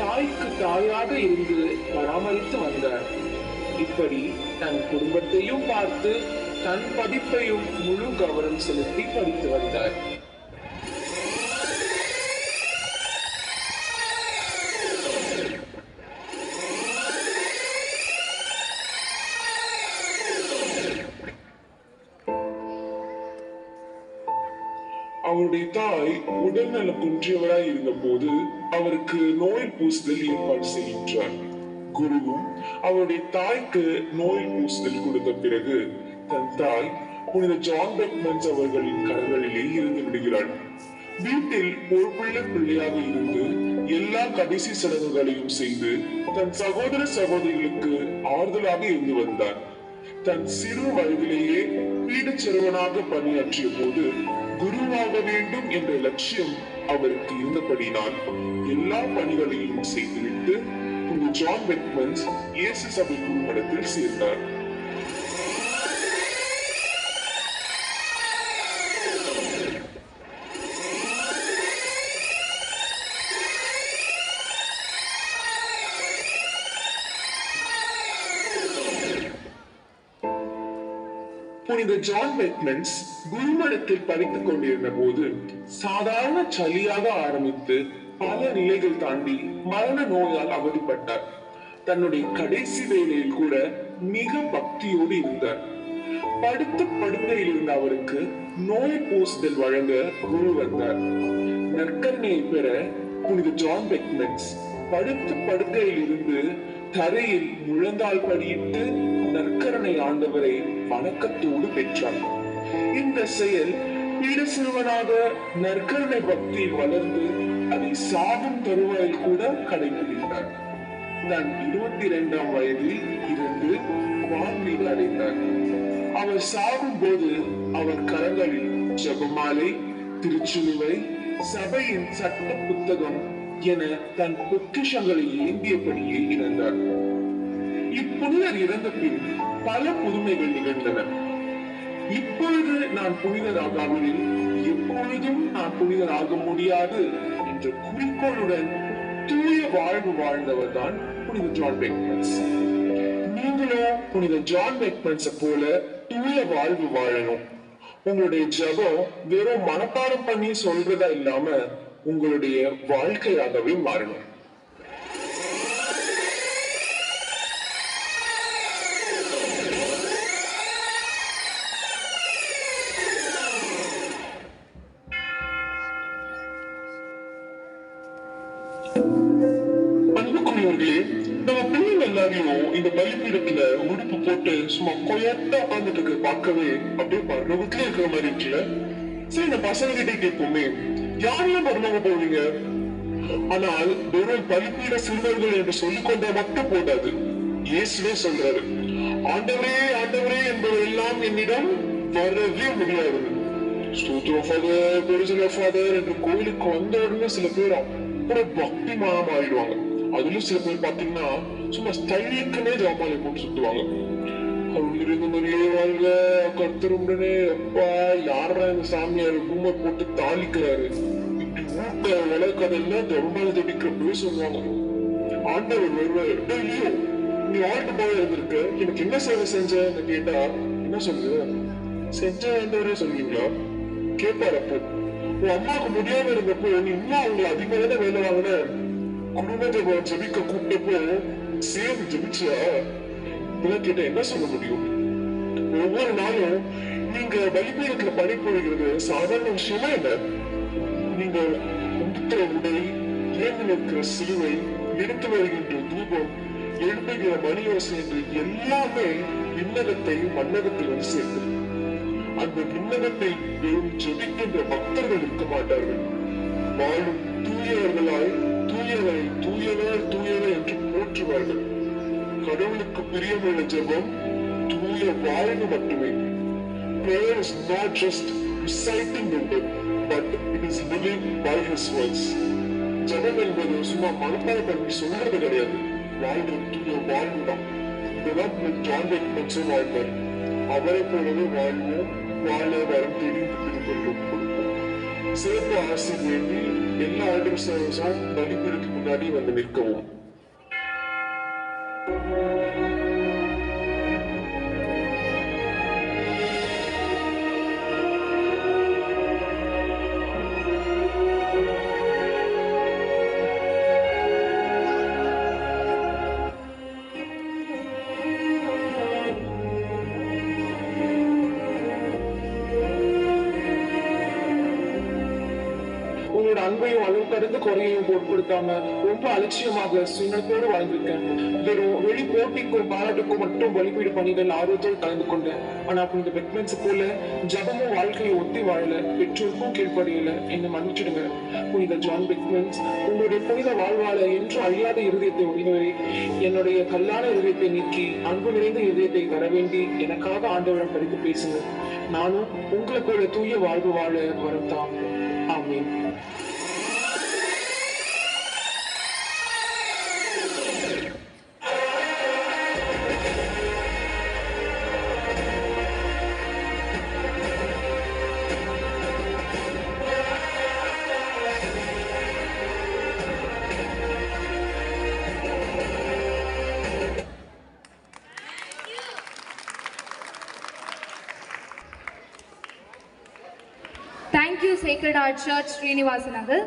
தாய்க்கு தாயாக இருந்து பராமரித்து வந்தார். இப்படி தன் குடும்பத்தையும் பார்த்து தன் படிப்பையும் முழு கவனம் செலுத்தி படித்து வந்தார். அவருடைய தாய் உடல்நல குன்றியவராய் இருந்த போது அவருக்கு நோய் பூசுதல் ஏற்பாடு செய்கின்றார். குருவும் அவருடைய தாய்க்கு நோய் பூசுதல் கொடுத்த பிறகு தன் தாய் புனித ஜான் பெக்மன்ஸ் அவர்களின் கரங்களிலே இருந்து விடுகிறாள். வீட்டில் பொறுப்புள்ள பிள்ளையாக இருந்து எல்லா கடைசி சடங்குகளையும் செய்து தன் சகோதர சகோதரிகளுக்கு ஆறுதலாக இருந்து வந்தார். தன் சிறு வயதிலேயே பீடச்சிறுவனாக பணியாற்றிய போது குருவாக வேண்டும் என்ற லட்சியம் அவருக்கு இருந்தபடினால் எல்லா பணிகளையும் செய்துவிட்டு புனித ஜான் பெக்மன்ஸ் இயேசு சபை குருமடத்தில் சேர்ந்தார். புனித ஜான் பெக்மன்ஸ் குருமடத்தில் படித்துக் கொண்டிருந்த போது சாதாரண சளியாக ஆரம்பித்து பல நிலைகள் தாண்டி மரண நோயால் அவதிப்பட்டார். தன்னுடைய கடைசி வேளையில் கூட மிக பக்தியோடு இருந்தார். படுத்த படுக்கையில் இருந்த அவருக்கு நோய் பூசுதல் வழங்க குரு வந்தார். நற்கரணையை பெற புனித ஜான் பெக்மன்ஸ் படுத்த படுக்கையில் இருந்து தரையில் முழந்தால் படியிட்டு நற்கரணை ஆண்டவரை வணக்கத்தோடு பெற்றார். இந்த செயல் பீட சிறுவனாக நற்கரணை பக்தியில் வளர்ந்து அதை சாகும் தருவாயில் கூட கடைபிடித்தார். தன் 22ஆம் வயதில் இருந்து வான்வீடு அடைந்தார். அவர் சாகும் போது அவர் கரங்களில் ஜெபமாலை, திருச்சிலுவை, சபையின் சட்ட புத்தகம் என தன் பொக்கிஷங்களை ஏந்தியபடியே இறந்தார். இப்புனிதர் இறந்த பின் பல புதுமைகள் நிகழ்ந்தன. இப்பொழுது நான் புனிதராகாவிடில் எப்பொழுதும் நான் புனிதராக முடியாது என்ற குறிக்கோளுடன் தூய வாழ்வு வாழ்ந்தவர் தான் புனித ஜான் பெக்மன்ஸ். நீங்களும் புனித ஜான் பெக்மன்ஸை போல தூய வாழ்வு வாழணும். உங்களுடைய ஜெபம் வெறும் மனப்பாடம் பண்ணி சொல்றதா இல்லாம உங்களுடைய வாழ்க்கையாகவே மாறணும். அன்புக்குரியவர்களே, நம்ம பிள்ளைங்க எல்லாரையும் இந்த பலிப்பீடத்துல உடுப்பு போட்டு சும்மா கொயட்டா உட்காந்துட்டு பார்க்கவே அப்படியே பரலோகத்துல இருக்கிற மாதிரி இருக்குல்ல. சரி, இந்த பசங்க கிட்டே கேட்போமே, யாரெல்லாம் பரலோகம் போவீங்க? ஆனால் வெறும் பலிப்பீட சிறுவர்கள் என்று சொல்லிக்கொண்டா மட்டும் போதாது. இயேசுவே சொல்றாரு, ஆண்டவரே ஆண்டவரே என்பவரெல்லாம் என்னிடம் வரவே முடியாது. ஸ்தோத்திரம் ஃபாதர், பெருசல ஃபாதர் என்று கோயிலுக்கு வந்த உடனே சில பேர் அப்புறம் பக்தி மனம் ஆயிடுவாங்க. அதுலயும் சில பேர் பாத்தீங்கன்னா சும்மா ஸ்டைலுக்குன்னே ஜாமாலை போட்டு சுத்துவாங்க. அவங்க மாதிரியே வாழ்க கருத்தருடனே, அப்பா யாரா இந்த சாமியார் பூமை போட்டு தாளிக்கிறாரு, இப்படி ஊட்ட வளர்க்கதெல்லாம் தர்மால தடிக்கிறப்பவே சொல்லுவாங்க. ஆண்டவர் வருவார், இல்லையோ நீ ஆட்டு போய் இருந்திருக்க, எனக்கு என்ன சேவை செஞ்சேன்னு கேட்டா என்ன சொல்லுங்க? செஞ்ச ஆண்டவரே சொல்லுவீங்களா? கேட்பாரு. அப்போ உன் அம்மாவுக்கு முடியாம இருந்தப்போ நீ இன்னும் அவங்களை அதிகமான வேலை வாங்கின, குடும்பத்தை ஜபிக்க கூப்பிட்டப்போ சேர்ந்து ஜபிச்சியா? இதெல்லாம் கேட்ட என்ன சொல்ல முடியும்? ஒவ்வொரு நாளும் நீங்க பலிபீடத்துல பணிபுரிகிறது சாதாரண விஷயமா இல்ல. நீங்க உடுத்துற உடை, ஏந்து நிற்கிற சிலுவை, எடுத்து வருகின்ற தூபம், எழுப்புகிற மணி யோசனை என்று எல்லாமே விண்ணகத்தை மன்னகத்தில் வந்து சேர்த்து. அந்த விண்ணகத்தை வெறும் ஜெபிக்கின்ற பக்தர்கள் இருக்க மாட்டார்கள். வாழும் தூயவர்களாய் தூயவரை தூயவர் தூயவர் என்று போற்றுவார்கள். கடவுளுக்கு பிரியமுள்ள ஜெபம் தூய வாழ்வு மட்டுமே. Prayer is not just reciting the word, but it is living by His words. ஜெபம் என்பது சும்மா மனப்பாடம் பண்ணி சொல்றது கிடையாது, வாழ்வு தூய வாழ்வு தான். இதுதான் ஜான் பெக்மன்ஸ் வாழ்வார். அவரை போலவே வாழ்வோம், வாழ வரம் தேடி திருப்பள்ளும் கொடுப்போம். சிறப்பு ஆசை வேண்டி எல்லா ஆர்டர் சர்வீஸும் பலிபீடத்துக்கு முன்னாடி வந்து நிற்கவும். அன்பையும் கருந்து குறையையும் பொருட்படுத்தாம ரொம்ப அலட்சியமாக சுயநலத்தோடு வாழ்ந்திருக்கேன். வெறும் வெளி போட்டிக்கும் பாராட்டுக்கும் மட்டும் பலிபீடு பணிகள் ஆர்வத்தோடு கலந்து கொண்டேன். ஆனா புனித பெக்மென்ஸ் போல ஜபமும் வாழ்க்கையை ஒத்தி வாழல, பெற்றோருக்கும் கீழ்ப்படியல. என்னை மன்னிச்சிடுங்க. புனித ஜான் பெக்மென்ஸ், உங்களுடைய புனித வாழ்வாழ என்று அழியாத இருதயத்தை உடையவரே, என்னுடைய கல்லான இருதயத்தை நீக்கி அன்பு நிறைந்த இருதயத்தை தர வேண்டி எனக்காக ஆண்டவரிடம் படித்து பேசுங்க. நானும் உங்களை போல தூய வாழ்வு வாழ வரத்தான். ஆமென். Thank you Sacred Heart Church Srinivasan Nagar.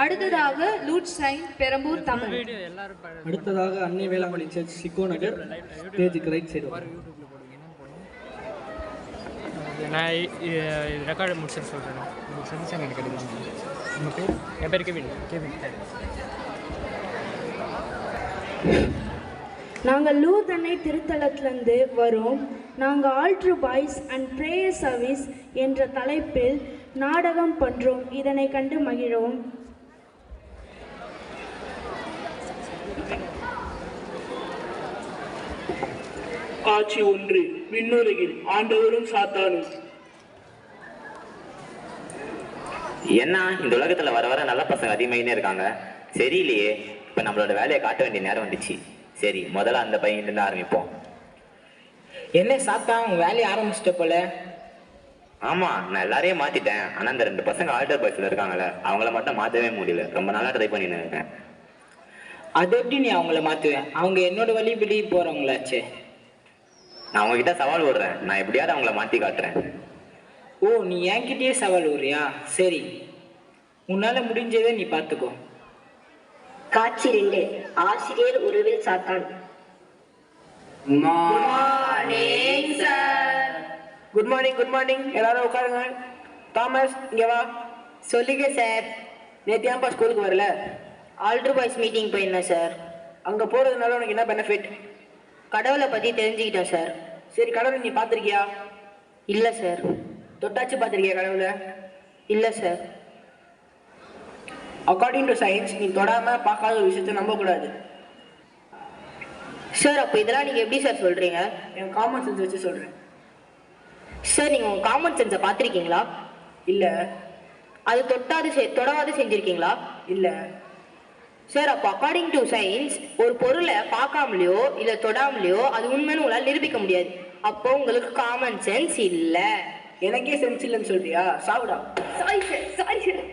அடுத்ததாக லூட் சைன் பெரம்பூர் தமிழ். அடுத்ததாக அன்னை வேளாங்கண்ணி சர்ச் சிக்கோ நகர், ஸ்டேஜுக்கு ரைட் சைடு. நான் ரெக்கார்டு முடிச்சுட்டு சொல்கிறேன். சந்திச்சா எனக்கு கிடைக்கும். உங்கள் பேர்? என் பேர் கெவின். நாங்கள் லூர்தன்னை திருத்தலத்திலிருந்து வரோம். நாங்கள் alter boys and prayer service என்ற தலைப்பில் நாடகம் பண்றோம். இதனை கண்டு மகிழவும். காட்சி 1. விண்ணுலகில் ஆண்டவரும் சாத்தானும். என்ன இந்த உலகத்துல வர வர நல்ல பசங்க அதிகமாயினே இருக்காங்க. சரியில்லையே, இப்ப நம்மளோட வேலையை காட்ட வேண்டிய நேரம் வந்துச்சு. சரி, முதல்ல அந்த பையன் இருந்து ஆரம்பிப்போம். என்ன சாத்தான் உங்க வேலையை ஆரம்பிச்சிட்ட போல? ஆமா, நான் எல்லாரையும் மாத்திட்டேன். ஆனா அந்த 2 பசங்க ஆல்டர் பாய்ஸ்ல இருக்காங்கல்ல, அவங்கள மட்டும் மாத்தவே முடியல. ரொம்ப நாளா ட்ரை பண்ணிட்டு இருக்கேன். அது எப்படி நீ அவங்கள மாத்துவேன்? அவங்க என்னோட வழிபடி போறவங்களாச்சே. நான் உங்ககிட்ட சவால் விடுறேன். நான் எப்படியாவது அவங்கள மாத்தி காட்டுறேன். ஓ, நீ என்கிட்டயே சவால் விடுறியா? சரி, உன்னால முடிஞ்சதை நீ பார்த்துக்கோ. காட்சி 2. ஆசிரியர் உருவில் சாத்தான். Good morning. Good morning. எல்லாரும் உட்காருங்க. தாமஸ், இங்க வா. சொல்லுங்க சார். நேற்று ஏன்பா ஸ்கூலுக்கு வரல? ஆல்ட்ரு பாய்ஸ் மீட்டிங் போயிருந்தேன் சார். அங்க போறதுனால உனக்கு என்ன பெனிஃபிட்? கடவுளை பத்தி தெரிஞ்சுக்கிட்டேன் சார். சரி, கடவுளை நீ பார்த்துருக்கியா? இல்லை சார். தொட்டாச்சு பார்த்துருக்கியா கடவுளை? இல்லை சார். அக்கார்டிங் டு சயின்ஸ், நீ தொடாம பார்க்காத ஒரு விஷயத்தை நம்பக்கூடாது. சார், அப்போ இதெல்லாம் நீங்கள் எப்படி சார் சொல்கிறீங்க? என் காமன் சென்ஸ் வச்சு சொல்கிறேன். சார், நீங்கள் உங்கள் காமன் சென்ஸை பார்த்துருக்கீங்களா? இல்லை. அது தொடாவது செஞ்சுருக்கீங்களா? இல்லை. சார், அப்போ அக்கார்டிங் டு சயின்ஸ் ஒரு பொருளை பார்க்காமலையோ இல்லை தொடாமலையோ அது உண்மைன்னு உங்களால் நிரூபிக்க முடியாது. அப்போ உங்களுக்கு காமன் சென்ஸ் இல்லை. எனக்கே சென்ஸ் இல்லைன்னு சொல்றியா? சாவுடா. Sorry sir.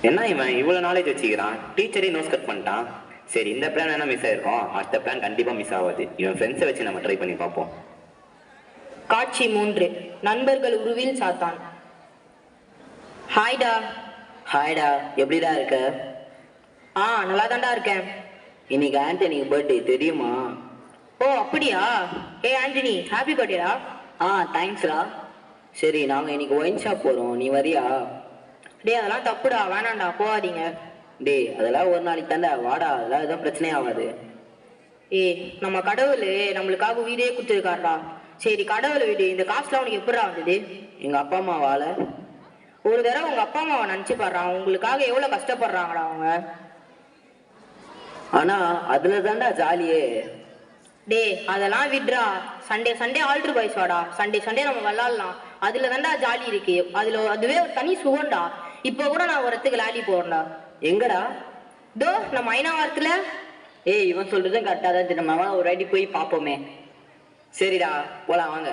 என்ன இவன் இவ்வளவு நாலேஜ் வச்சுக்கிறான்? டீச்சரே நோஸ் கட் பண்ணிட்டான். சரி, இந்த பிளான் என்ன மிஸ் ஆயிருக்கும், அடுத்த பிளான் கண்டிப்பா மிஸ் ஆகாது. இவன் ஃப்ரெண்ட்ஸை வச்சு நம்ம ட்ரை பண்ணி பார்ப்போம். காட்சி 3. நண்பர்கள் உருவில் சாத்தான். ஹாய்டா. ஹாய்டா, எப்படிடா இருக்க? நல்லா தான்டா இருக்கேன். இன்னைக்கு ஆண்டனிக்கு பர்த்டே தெரியுமா? ஓ, அப்படியா? ஆண்டனி, ஹாப்பி பர்த்டேடா. தேங்க்ஸ்டா. சரி, நாங்கள் இன்னைக்கு ஒயின் ஷாப் போகிறோம், நீ வரியா? அதெல்லாம் தப்புடா, வேணாண்டா, போகாதீங்க. அதெல்லாம் ஒரு நாளைக்கு தாண்டா, வாடா, அதெல்லாம் எதுவும் பிரச்சனையே ஆகாது. நம்ம கடவுள் நம்மளுக்காக உயிரே கொடுத்துருக்காருடா. சரி, கடவுளை விடு. இந்த காசுலாம் உனக்கு எப்படா வந்தது? எங்கள் அப்பா அம்மா வாழ ஒரு தடவை உங்க அப்பா அம்மாவை நினைச்சு பாடுறான். உங்களுக்காக எவ்வளவு கஷ்டப்படுறாங்கடா அவங்க. ஆனா அதுல தாண்டா ஜாலியே. அதெல்லாம் விட்றா. சண்டே ஆல்ட்ரு பாய்ஸ் வாடா. சண்டே நம்ம விளாடலாம். அதுல தாண்டா ஜாலி இருக்கு. அதுவே ஒரு தனி சுகம்டா. இப்ப கூட நான் ஒரு இடத்துக்கு லாலி போறேன்டா. எங்கடா? நம்ம ஐநாவரத்துல. இவன் சொல்றதும் கரெக்டா தான். நம்ம ஒரு வாட்டி போய் பார்ப்போமே. சரிடா, போலாம் வாங்க.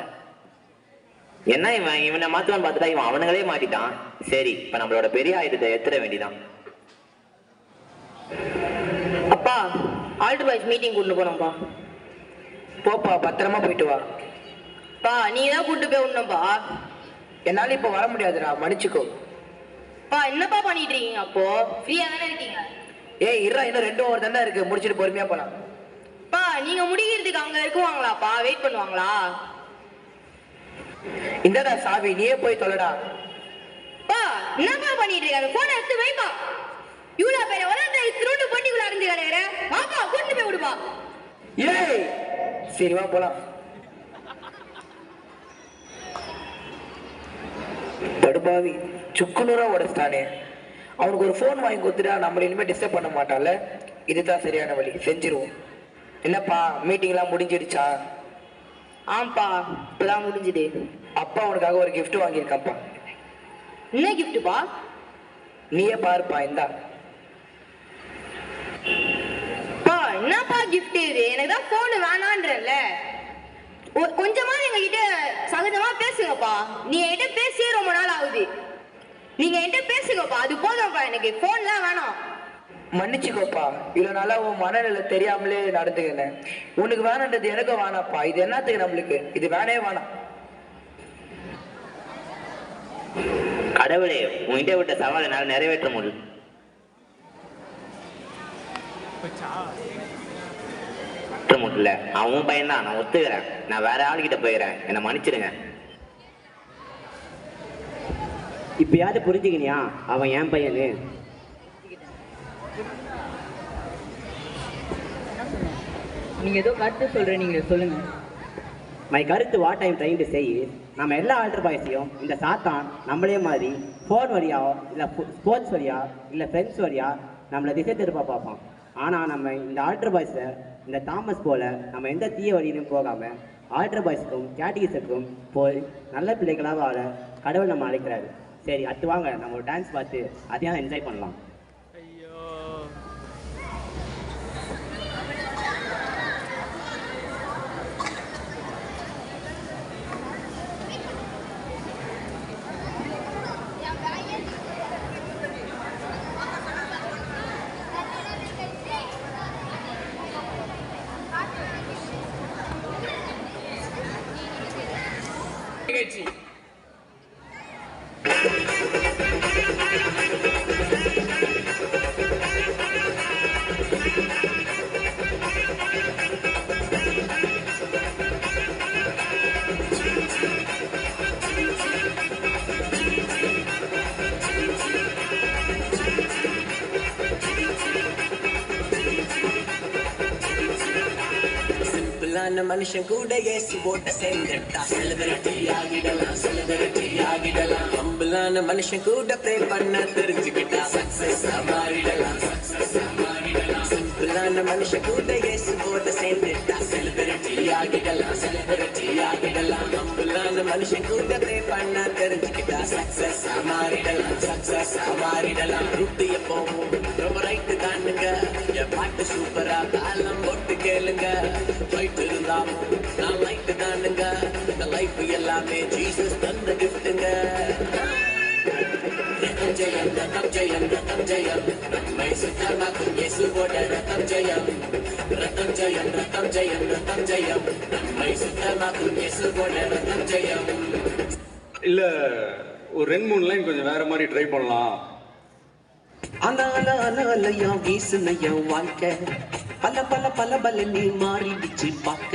என்ன இவனை மாத்துவான்னு பார்த்துட்டா இவன் அவனுங்களே மாட்டிட்டான். சரி, இப்ப நம்மளோட பெரிய ஆயுதத்தை எத்துற வேண்டிதான். அப்பா, ஆல்ட்ரு பாய்ஸ் மீட்டிங் கூட்டு போனோம்ப்பா. போப்பா, பத்திரமா போயிட்டு வா. பா, நீ தான் கூட்டு போய் விடணும்பா. என்னால இப்ப வர முடியாதுடா, மன்னிச்சுக்கோ. பா, என்னப்பா பண்ணிட்டு இருக்கீங்க? அப்போ ஃப்ரீயா தானே இருக்கீங்க? இருடா, இன்னும் 2 hour தானே இருக்கு, முடிச்சுட்டு பொறுமையா போலாம். பா, நீங்க முடிக்கிறதுக்கு அங்க இருக்குவாங்களாப்பா? வெயிட் பண்ணுவாங்களா? இந்தடா சாவி, நீயே போய் தொலைடா. பா, என்னப்பா பண்ணிட்டு இருக்காரு? போனை எடுத்து வைப்பா. இவ்வளோ பேரை வளர்ந்த திருட்டு பொட்டிக்குள்ள அடைஞ்சு கிடையாது. வாப்பா கூட்டு போய் விடுப்பா. ஏய் சரி வா போலாம். படுபாவி சுக்குநூறா உடச்சிட்டானே. அவனுக்கு ஒரு ஃபோன் வாங்கி கொடுத்துட்டா நம்மள இனிமேல் டிஸ்டர்ப் பண்ண மாட்டான்ல. இதுதான் சரியான வழி, செஞ்சிருவோம். என்னப்பா மீட்டிங்லாம் முடிஞ்சிடுச்சா? ஆம்பா இப்பதான் முடிஞ்சுது. அப்பா உனக்காக ஒரு gift வாங்கியிருக்காப்பா. என்ன கிஃப்ட்டுப்பா? நீயே பாருப்பா. இந்தா. பா என்னப்பா கிஃப்ட் இது? எனக்கு தான் ஃபோன் வேணான்றல. கொஞ்சமா எங்ககிட்ட சகஜமா பேசுங்கப்பா. நீங்க என்கிட்ட பேசியே ரொம்ப நாள் ஆகுது. நீங்க என்கிட்ட பேசுங்கப்பா, அது போதும்ப்பா. எனக்கு ஃபோன்லாம் வேணாம். மன்னிச்சுக்கோப்பா, இவ்வளவு நாளா உன் மனநிலை தெரியாமலே நடந்துக்கினேன். உனக்கு வேணான்றது எனக்கும் வேணாப்பா. இது என்னத்துக்கு நம்மளுக்கு? இது வேணவே வேணாம். கடவுளே, உன்கிட்ட விட்ட சவாலை என்னால் நிறைவேற்ற முடியும். முடியல. அவன் பையன் தான், நான் ஒத்துக்கிறேன். நான் வேற ஆளுகிட்ட போயிடுறேன், என்னை மன்னிச்சிடுங்க. இப்பயாவது புரிஞ்சுக்கினியா அவன் என் பையனு? நீங்க ஏதோ கருத்து சொல்ற, நீங்க சொல்லுங்க. மை கருத்து what I'm trying to say is, நம்ம எல்லா ஆல்டர் பாய்ஸையும் இந்த சாத்தான் நம்மளே மாதிரி ஃபோன் வழியாவோ இல்லை ஸ்போர்ட்ஸ் வழியா இல்லை ஃப்ரெண்ட்ஸ் வழியா நம்மளை திசை திருப்ப பார்ப்போம். ஆனால் நம்ம இந்த ஆல்டர் பாய்ஸை இந்த தாமஸ் போல நம்ம எந்த தீய வழியிலும் போகாமல் ஆல்டர் பாய்ஸுக்கும் கேட்டகிஸுக்கும் போய் நல்ல பிள்ளைகளாக வாழ கடவுள் நம்ம அழைக்கிறாரு. சரி, அடுத்து வாங்க நம்ம ஒரு டான்ஸ் பார்த்து அதையும் என்ஜாய் பண்ணலாம். மனுஷன் கூட ஏசி போட்ட சேர்ந்துட்டா செலிபிரிட்டி ஆகிடலாம், செலிபிரிட்டி ஆகிடலாம். ஹம்பிளான மனுஷன் கூட ப்ரே பண்ண தெரிஞ்சுக்கிட்டா சக்சஸ் மாறிடலாம், சக்சஸ் மாறிடலாம். சிம்பிளான மனுஷன் கூட ஏசி போட்ட சேர்ந்துட்டா செலிபிரிட்டி ஆகிடலாம், செலிபிரிட்டி ஆகிடலாம். ஹம்பிளான மனுஷன் கூட ப்ரே பண்ண தெரிஞ்சுக்கிட்டா சக்சஸ் மாறிடலாம், சக்சஸ் மாறிடலாம். ரூட்டு எப்பவும் ரொம்ப ரைட்டு தானுங்க, என் பாட்டு சூப்பரா காலம் போட்டு கேளுங்க. போயிட்டு இருந்தாலும் நான் லைட்டு தானுங்க, இந்த லைஃப் எல்லாமே ஜீசஸ் தந்த கிஃப்ட்டுங்க. ரத்தம் ஜெயம், ரத்தம் ஜெயம், ரத்தம் ஜெயம், நம்மை சுத்தமாக்கும் இயேசுவோட ரத்தம் ஜெயம். ரத்தம் ஜெயம், ரத்தம் ஜெயம், ரத்தம் ஜெயம், நம்மை சுத்தமாக்கும் இயேசுவோட ரத்தம் ஜெயம். இல்ல ஒரு 2-3 லைன் கொஞ்சம் வேற மாதிரி ட்ரை பண்ணலாம். அலையா வீசுனைய வாழ்க்கை பல பல பல பல நீ மாறிடுச்சு பார்க்க.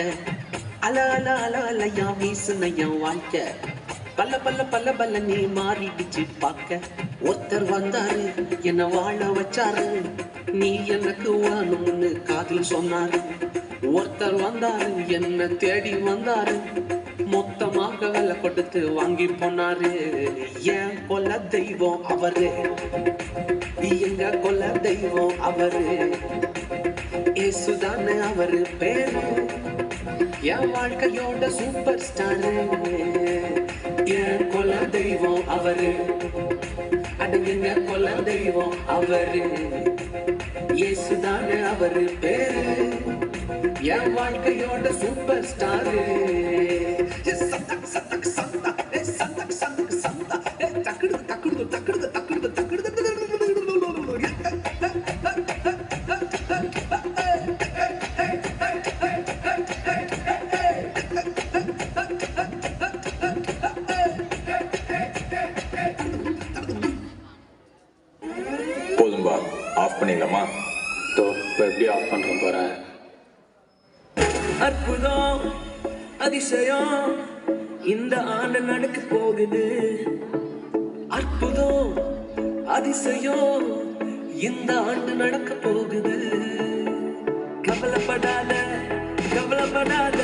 அலையா வீசுனைய வாழ்க்கை பல பல பல பல நீ மாறிடுச்சு பார்க்க. ஒருத்தர் வந்தாரு என்ன வாழ வச்சாரு, நீ எனக்கு வேணும்னு காதில் சொன்னாரு. ஒருத்தர் வந்தாரு என்ன தேடி வந்தாரு, மொத்தமாக விலை கொடுத்து வாங்கி போனாரு. ஏன் கொல்ல தெய்வம் அவரு, எங்க கொல்ல தெய்வம் அவரு, இயேசுதானே அவரு பேரு. என் வாழ்க்கையோட சூப்பர் ஸ்டாரு, என் கொல்ல தெய்வம் அவரு, அடங்குங்க கொல்ல தெய்வம் அவரு, இயேசுதானே அவரு பேரு. என் வாழ்க்கையோட சூப்பர் ஸ்டாரு. சந்தக் சந்தக் சந்தா, சந்தக் சந்தக் சந்தா, தக்குடு தக்குடு தக்குடு தக்குடு தக்குடு. போதும்பா, ஆஃப் பண்ணிடலாமா? எப்படி ஆஃப் பண்றேன் பாரு. அற்புதம் அதிசயம் இந்த ஆண்டு நடக்க போகுது. அற்புதம் அதிசயம் இந்த ஆண்டு நடக்க போகுது. கவலைப்படாத கவலைப்படாத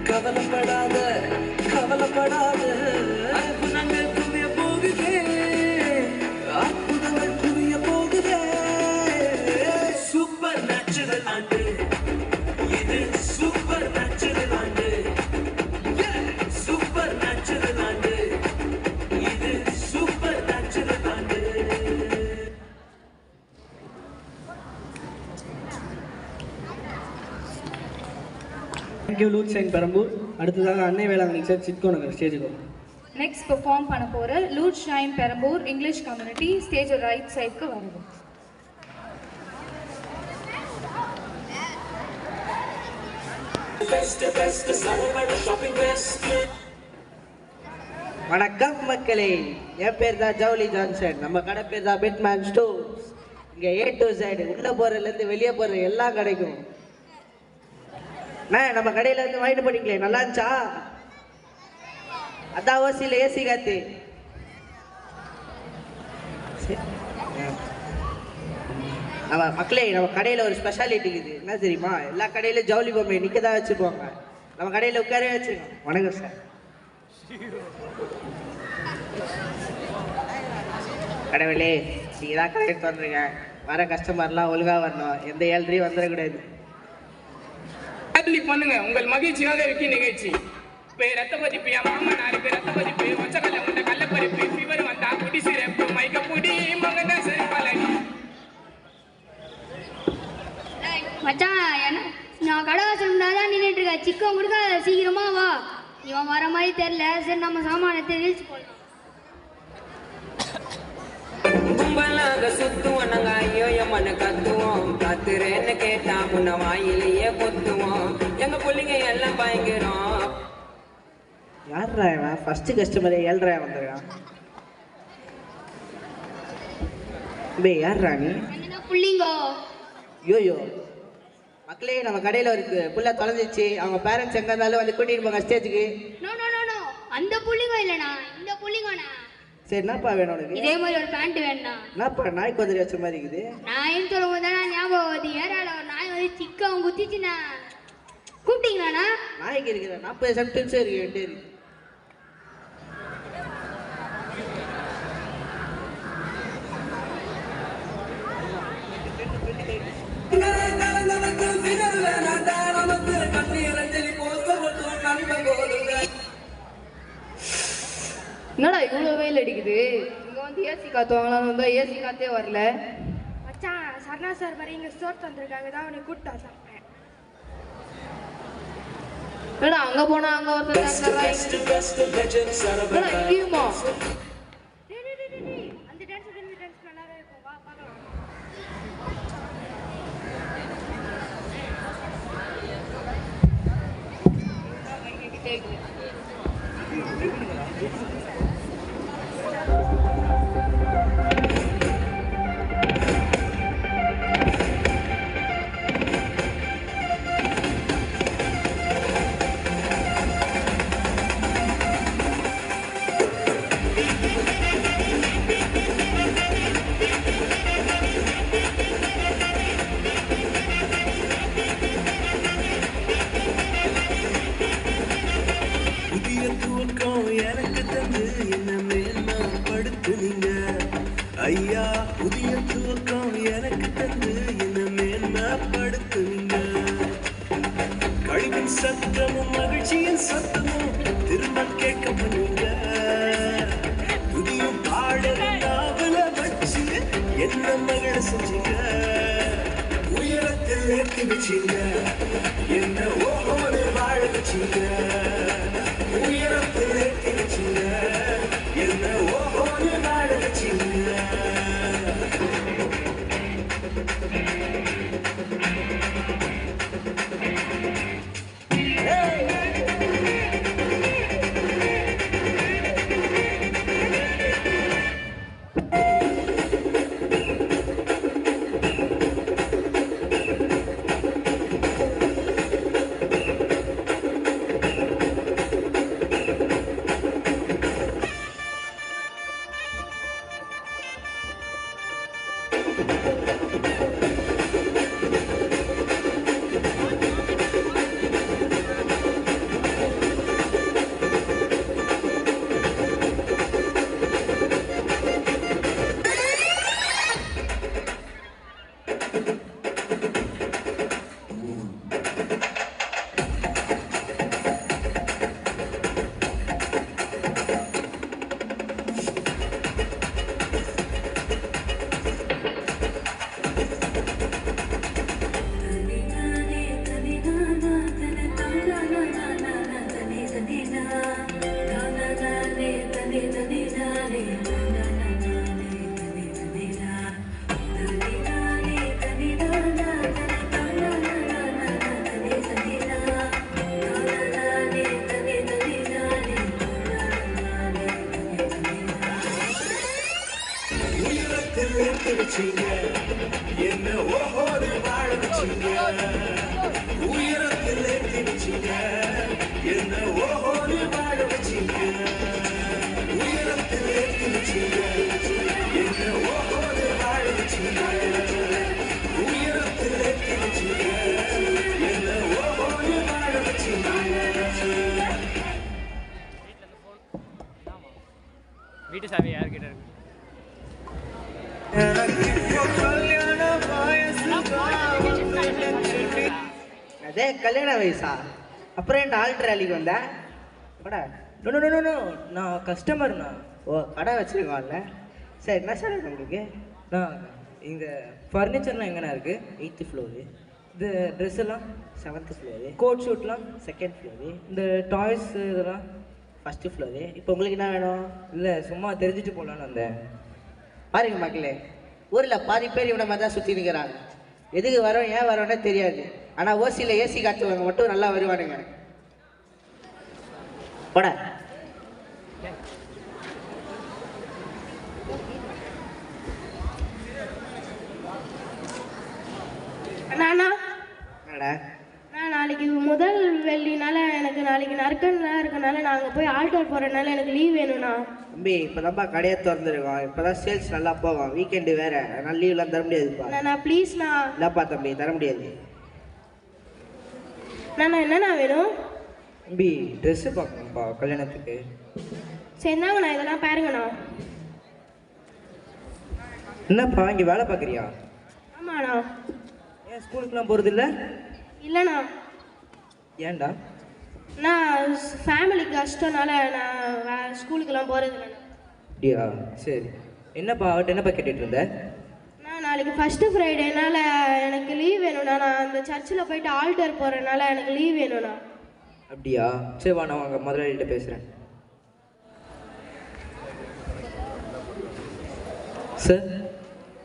கவலைப்படாத கவலைப்படாத அற்புதங்கள் குவிய போகுது, அற்புதங்கள் குவிய போகுது. சூப்பர் நேச்சுரல் ஆண்டு இது, சூப்பர் நேச்சுரல் ஆண்டு, சூப்பர் நேச்சுரல் ஆண்டு இது, சூப்பர் நேச்சுரல் ஆண்டு. Thank you Lourdes shrine Perambur. அடுத்ததாக அன்னை வேளாங்கண்ணி சர்ச் சிட்கோ நகர் ஸ்டேஜுக்கு வரும். நெக்ஸ்ட் பெர்ஃபார்ம் பண்ண போகிற loot shine Perambur English community stage right சைடுக்கு வருது. வணக்கம் மக்களே, என் பேர் தான் ஜவுளி ஜான்சன். நம்ம கடை பேர் தான் பிட்மேன் ஸ்டோர்ஸ். இங்கே A to Z உள்ளே போகிறதுலேருந்து வெளியே போகிற எல்லாம் கிடைக்கும். நம்ம கடையில் வந்து வாங்கிட்டு போனீங்களே, நல்லா இருந்துச்சா? அதான் ஓசியில் ஏசி காத்து. நம்ம மக்களே, நம்ம கடையில் ஒரு ஸ்பெஷாலிட்டி இருக்குது. என்ன தெரியுமா? எல்லா கடையிலும் ஜவுளி பொம்மை நிற்க தான் வச்சுருப்பாங்க. நம்ம கடையில் உட்காரவே வச்சுருக்கோம். வணக்கம் சார். கடவுளே, நீங்கள் தான் கரெக்ட் வந்துருங்க. வர கஸ்டமர்லாம் ஒழுங்காக வரணும், எந்த ஏழ்றையும் வந்துடக்கூடாது. அப்படி பண்ணுங்க, உங்கள் மகிழ்ச்சியாக இருக்கு நிகழ்ச்சி. ரத்த பதிப்பு, என் மாமா 4 பேர் ரத்த பதிப்பு, ஒச்சக்கல்ல உண்ட கள்ளப்பருப்பு, ஃபீவர் வந்தா குடி சிறப்பு, மைக்க புடி மகன் சரி பழகி. மச்சான், நான் கடை வாசல் தான் நின்றுட்டு இருக்கேன். சிக்கன் கொடுக்க சீக்கிரமா வா. இவன் வர மாதிரி தெரியல. சரி, நம்ம சாமானத்தை ரீல்ஸ் போடலாம். கும்பலாக சுத்துவோம் நாங்க, ஐயோ எம்மனு கத்துவோம். கத்துறேன்னு கேட்டா முன்ன வாயிலேயே கொத்துவோம். எங்க பிள்ளைங்க எல்லாம் பயங்கரம். யார்ரா இவன்? ஃபர்ஸ்ட் கஸ்டமரே 7 வந்துருக்கான். பே, யார்ரா நீ? புள்ளிங்கோ. யோயோ மக்களே, நம்ம கடையில் ஒரு புள்ள தொலைஞ்சிச்சு. அவங்க பேரண்ட்ஸ் எங்கே இருந்தாலும் வந்து கூட்டிகிட்டு போங்க ஸ்டேஜுக்கு. நோ நோ நோ நோ, அந்த புள்ளிங்கோ இல்லைண்ணா, இந்த புள்ளிங்கோண்ணா. சரி, என்னப்பா வேணும் உனக்கு? இதே மாதிரி ஒரு பேண்ட் வேணுண்ணா. என்னப்பா நாய் குதிரை வச்ச மாதிரி இருக்குது? நாயின்னு சொல்லும் போது தான் ஞாபகம் வருது. ஏறால ஒரு நாய் வந்து சிக்கன் குத்திச்சுண்ணா. கூப்பிட்டீங்களாண்ணா? நாய்க்கு இருக்கிற 40 சென்டென்ஸே இருக்கு என்கிட்ட இருக்கு. என்னடா இவ்வளோ வெயில் அடிக்குது? இங்கே வந்து ஏசி காற்று வாங்கலாம்னு வந்தால் ஏசி காற்றே வரல. மச்சான், சரணா சார் வர இங்கே ஸ்டோர் தந்துருக்காங்க தான் அவனை கூப்பிட்டா சாப்பிட்டேன். என்னடா அங்கே போனால் அங்கே ஒருத்தர் இங்கேயுமா? அந்த டான்ஸ் நல்லாவே இருக்கும், வா பார்க்கலாம். எனக்கு தந்து என்ன மேன்மைப்படுத்துனீங்க ஐயா. புதிய துவக்கம் எனக்கு தந்து என்ன மேன்மைப்படுத்துனீங்க. கழிவின் சத்தமும் மகிழ்ச்சியின் சத்தமும் திரும்ப கேட்க பண்ணுங்க. புதிய பாடல வச்சு என்ன மகிழ செஞ்சீங்க. உயரத்தில் ஏற்றி வச்சீங்க, என்ன ஓகோடு வாழ வச்சீங்க. உயரத்தில் ஏற்றி வச்சீங்க, என்ன ஓகோடு வாழ வச்சீங்க. வச்சீங்க என்ன ஓஹோடு வாழ வச்சீங்க உயரத்தில் ஏற்றி வச்சீங்க என்ன ஓஹோடு வாழ வச்சீங்க உயரத்தில் ஏற்றி வச்சீங்க என்ன ஓஹோடு வாழ வச்சீங்க உயரத்தில் ஏற்றி வச்சீங்க என்ன ஓஹோடு வாழ வச்சீங்க வீட்டு சாவி யார்கிட்ட இருக்கு? அதே கல்யாண வயசா? அப்புறம் என்ன ஆல்ட்ரு வேலைக்கு வந்த? கடை நோ நான் கஸ்டமர்ண்ணா. ஓ கடை வச்சுருக்கோம்ல. சரி என்ன சார் வேணும் உங்களுக்கு? நான் இங்கே ஃபர்னிச்சர்லாம் எங்கண்ணா இருக்குது? 8th floor. இந்த ட்ரெஸ் எல்லாம் 7th ஃப்ளோரு. கோட் ஷூட்லாம் 2nd ஃப்ளோரு. இந்த டாய்ஸ் இதெல்லாம் 1st ஃப்ளோரு. இப்போ உங்களுக்கு என்ன வேணும்? இல்லை சும்மா தெரிஞ்சுட்டு போகலான்னு வந்தேன். பாருங்க மக்களே, ஊரில் பாதி பேர் இவனை மாதிரி தான் சுற்றி நிற்கிறாங்க. எதுக்கு வரோம் ஏன் வரோன்னே தெரியாது. ஆனால் ஓசியில் ஏசி காத்துவங்க மட்டும் நல்லா வருவானுங்க. போட அண்ணா என்னடா நான் நாளைக்கு முதல் வெள்ளினால எனக்கு நாளைக்கு நறுக்கனாக இருக்கனால நான் அங்கே போய் ஆல்டர் போகிறனால எனக்கு லீவ் வேணும்ண்ணா. தம்பி இப்போதான்ப்பா கடையை திறந்துருக்கோம். இப்போ தான் சேல்ஸ் நல்லா போகும். வீக்கெண்டு வேறு, அதனால் லீவ்லாம் தர முடியாதுப்பா. நான் ப்ளீஸ்ண்ணா. இல்லைப்பா தம்பி தர முடியாது. நான் என்னண்ணா வேணும்? தம்பி ட்ரெஸ்ஸு பார்க்கணும்ப்பா கல்யாணத்துக்கு. சரி தாங்கண்ணா இதெல்லாம் பாருங்கண்ணா. என்னப்பா இங்கே வேலை பார்க்குறியா? ஆமாண்ணா. ஏன் ஸ்கூலுக்குலாம் போகிறதில்ல? இல்லைண்ணா. ஏன்டா? நான் ஃபேமிலி கஷ்டனால நான் ஸ்கூலுக்கெல்லாம் போகிறது இல்லைண்ணா. அப்படியா சரி. என்னப்பா அவர்கிட்ட என்னப்பா கேட்டுட்டு இருந்த? நான் நாளைக்கு ஃபஸ்ட்டு ஃப்ரைடேனால எனக்கு லீவ் வேணும்ண்ணா. நான் அந்த சர்ச்சில் போயிட்டு ஆல்டர் போகிறனால எனக்கு லீவ் வேணும்ண்ணா. அப்படியா சரி வா நான் உங்க முதலாளிகிட்ட பேசுகிறேன். சார்.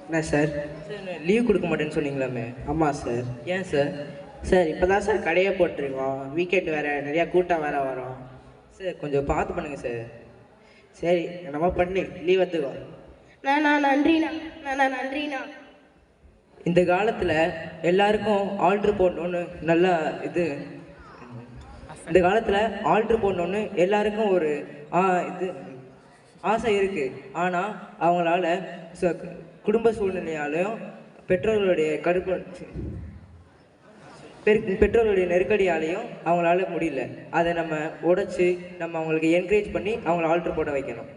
என்ன சார்? சார் லீவ் கொடுக்க மாட்டேன்னு சொன்னீங்களாமே? ஆமாம் சார். ஏன் சார்? சார் இப்போ தான் சார் கடையை போட்டிருக்கோம். வீக்கெண்டு வேறு, நிறையா கூட்டம் வேறு வரும். சார் கொஞ்சம் பார்த்து பண்ணுங்கள் சார். சரி என்னமோ பண்ணி லீவ் எடுத்துக்கோ. நான் நன்றிண்ணா. நான் நன்றிண்ணா. இந்த காலத்தில் எல்லாருக்கும் ஆல்ட்ரு போடணுன்னு நல்லா இந்த காலத்தில் ஆல்ட்ரு போடணுன்னு எல்லாருக்கும் ஒரு இது ஆசை இருக்குது. ஆனால் அவங்களால குடும்ப சூழ்நிலையாலையும் பெற்றோர்களுடைய நெருக்கடியாலையும் அவங்களால முடியல. அதை நம்ம உடைச்சி நம்ம அவங்களுக்கு என்கரேஜ் பண்ணி அவங்கள ஆல்ட்ரு போட வைக்கணும்.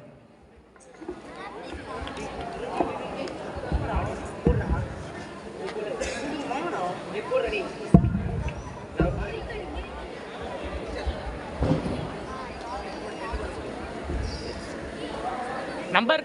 Number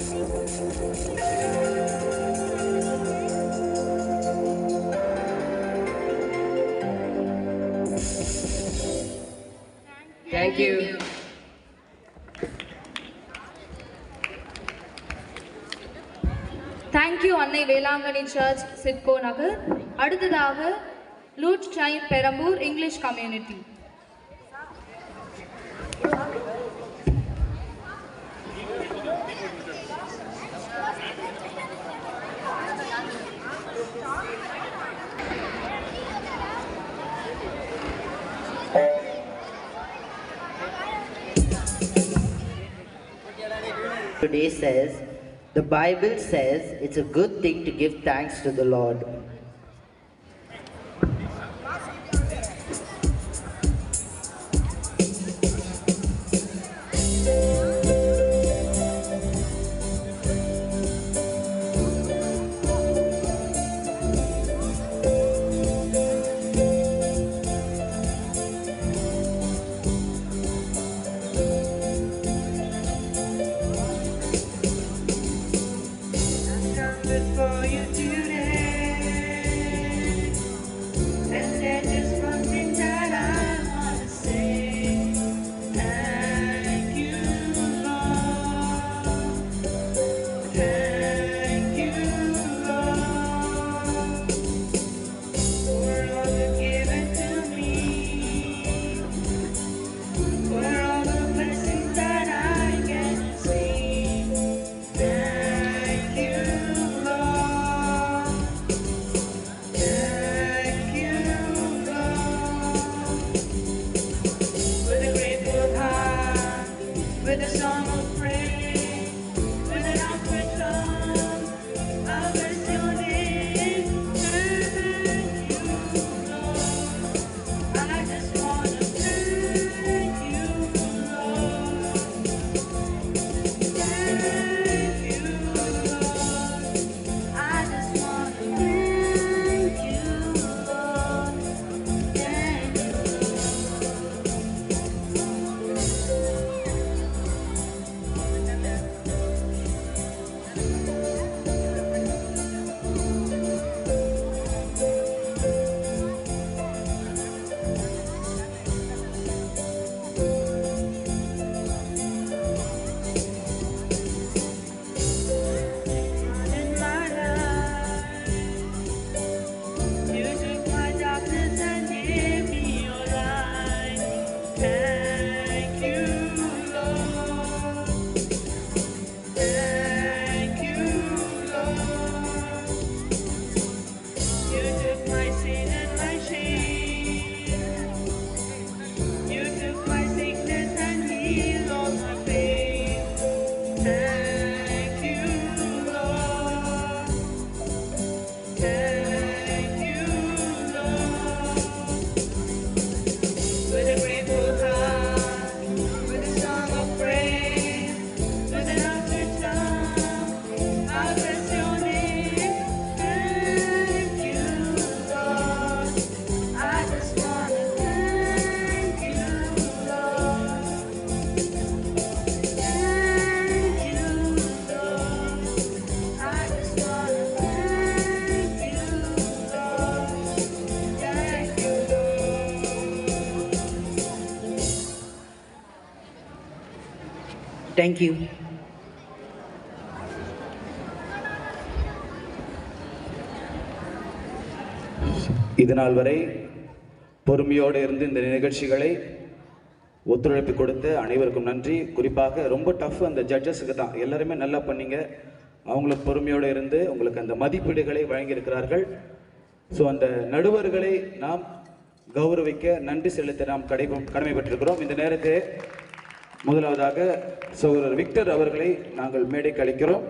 Thank you. தேங்க்யூ அன்னை வேளாங்கண்ணி சர்ச் சிட்கோ நகர். அடுத்ததாக loot time Perambur English community. Today says, the Bible says it's a good thing to give thanks to the Lord. Before you today, and there's just one thing that I wanna say. Thank you, Lord. Thank you, Lord, for all you've given to me, for all the blessings that I get to see. Thank you. With a song of praise, with an outward tongue, I'll bless your name. Thank you, Lord. I just wanna thank you, Lord. Thank you, Lord. I just wanna thank you, Lord. Thank you, Thank you. இதுநாள் வரை பொறுமையோடு இருந்து இந்த நிகழ்ச்சிகளை ஒத்துழைப்பு கொடுத்த அனைவருக்கும் நன்றி. குறிப்பாக ரொம்ப டஃப் அந்த ஜட்ஜஸுக்கு தான். எல்லாருமே நல்லா பண்ணீங்க. அவங்களுக்கு பொறுமையோடு இருந்து உங்களுக்கு அந்த மதிப்பீடுகளை வழங்கியிருக்கிறார்கள். ஸோ அந்த நடுவர்களை நாம் கௌரவிக்க நன்றி செலுத்த நாம் கடமைப்பட்டிருக்கிறோம். இந்த நேரத்தை முதலாவதாக சகோதரர் விக்டர் அவர்களை நாங்கள் மேடைக்கு அழைக்கிறோம்.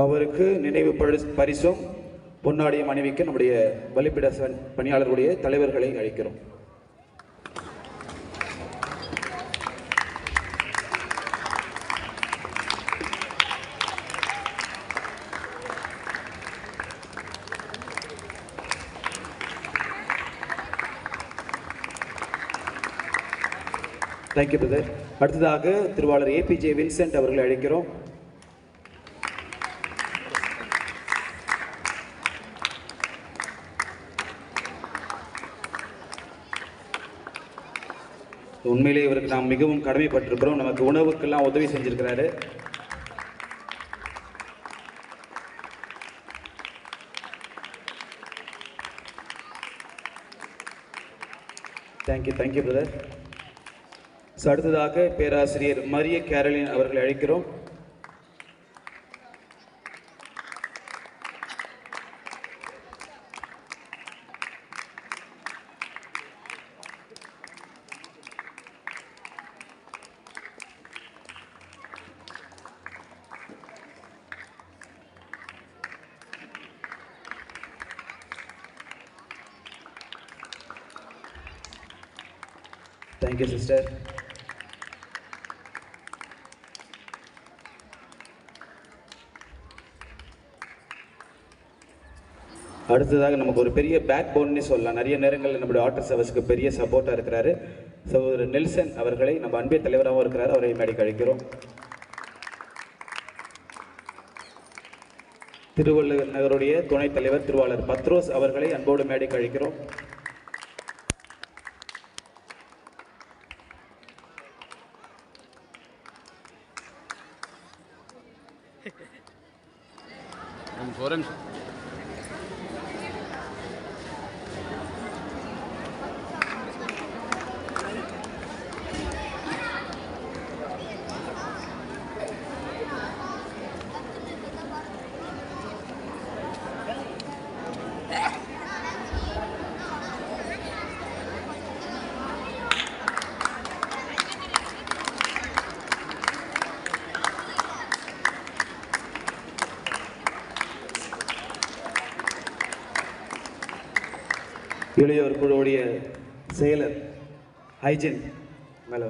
அவருக்கு நினைவு பரிசும் பொன்னாடியும் அணிவிக்க நம்முடைய பலிபீட பணியாளர்களுடைய தலைவர்களை அழைக்கிறோம். Thank you brother. அடுத்ததாக திருவாளர் ஏபிஜே வின்சென்ட் அவர்களை அழைக்கிறோம். உண்மையிலே இவருக்கு நாம் மிகவும் கடமைப்பட்டிருக்கிறோம். நமக்கு உணவுக்கெல்லாம் உதவி செஞ்சிருக்கிறாரு. Thank you brother. ஸோ அடுத்ததாக பேராசிரியர் மரிய கேரலின் அவர்களை அழைக்கிறோம். Thank you sister. அடுத்ததாக நமக்கு ஒரு பெரிய பேக் போன்னு சொல்லலாம். நிறைய நேரங்களில் நம்முடைய ஆட்டர் சர்வீஸ்க்கு பெரிய சப்போர்ட்டாக இருக்கிறாரு. சகோதரர் நெல்சன் அவர்களை நம்ம அன்பே தலைவராகவும் இருக்கிறார். அவரை மேடைக்கு அழைக்கிறோம். திருவள்ளுவர் நகருடைய துணைத் தலைவர் திருவாளர் பத்ரோஸ் அவர்களை அன்போடு மேடைக்கு அழைக்கிறோம். இளையோர் குழுவுடைய செயலர் ஹைஜின் மேலே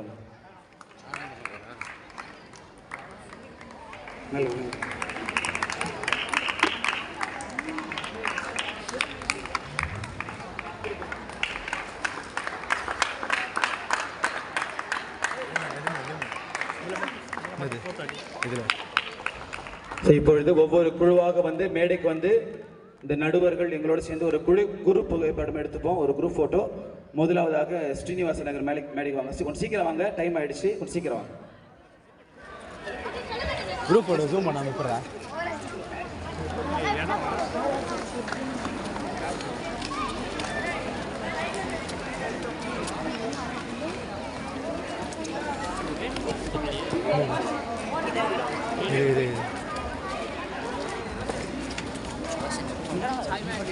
இப்பொழுது ஒவ்வொரு குழுவாக வந்து மேடைக்கு வந்து இந்த நடுவர்கள் எங்களோட சேர்ந்து ஒரு குரூப் புகைப்படம் எடுத்துப்போம். ஒரு குரூப் ஃபோட்டோ. முதலாவதாக ஸ்ரீனிவாச நகர் மேடைக்கு வாங்க. கொஞ்சம் சீக்கிரம் வாங்க, டைம் ஆயிடுச்சு. கொஞ்சம் சீக்கிரம் வாங்க. குரூப் ஃபோட்டோ ஜூம் பண்ணாம இப்பறா.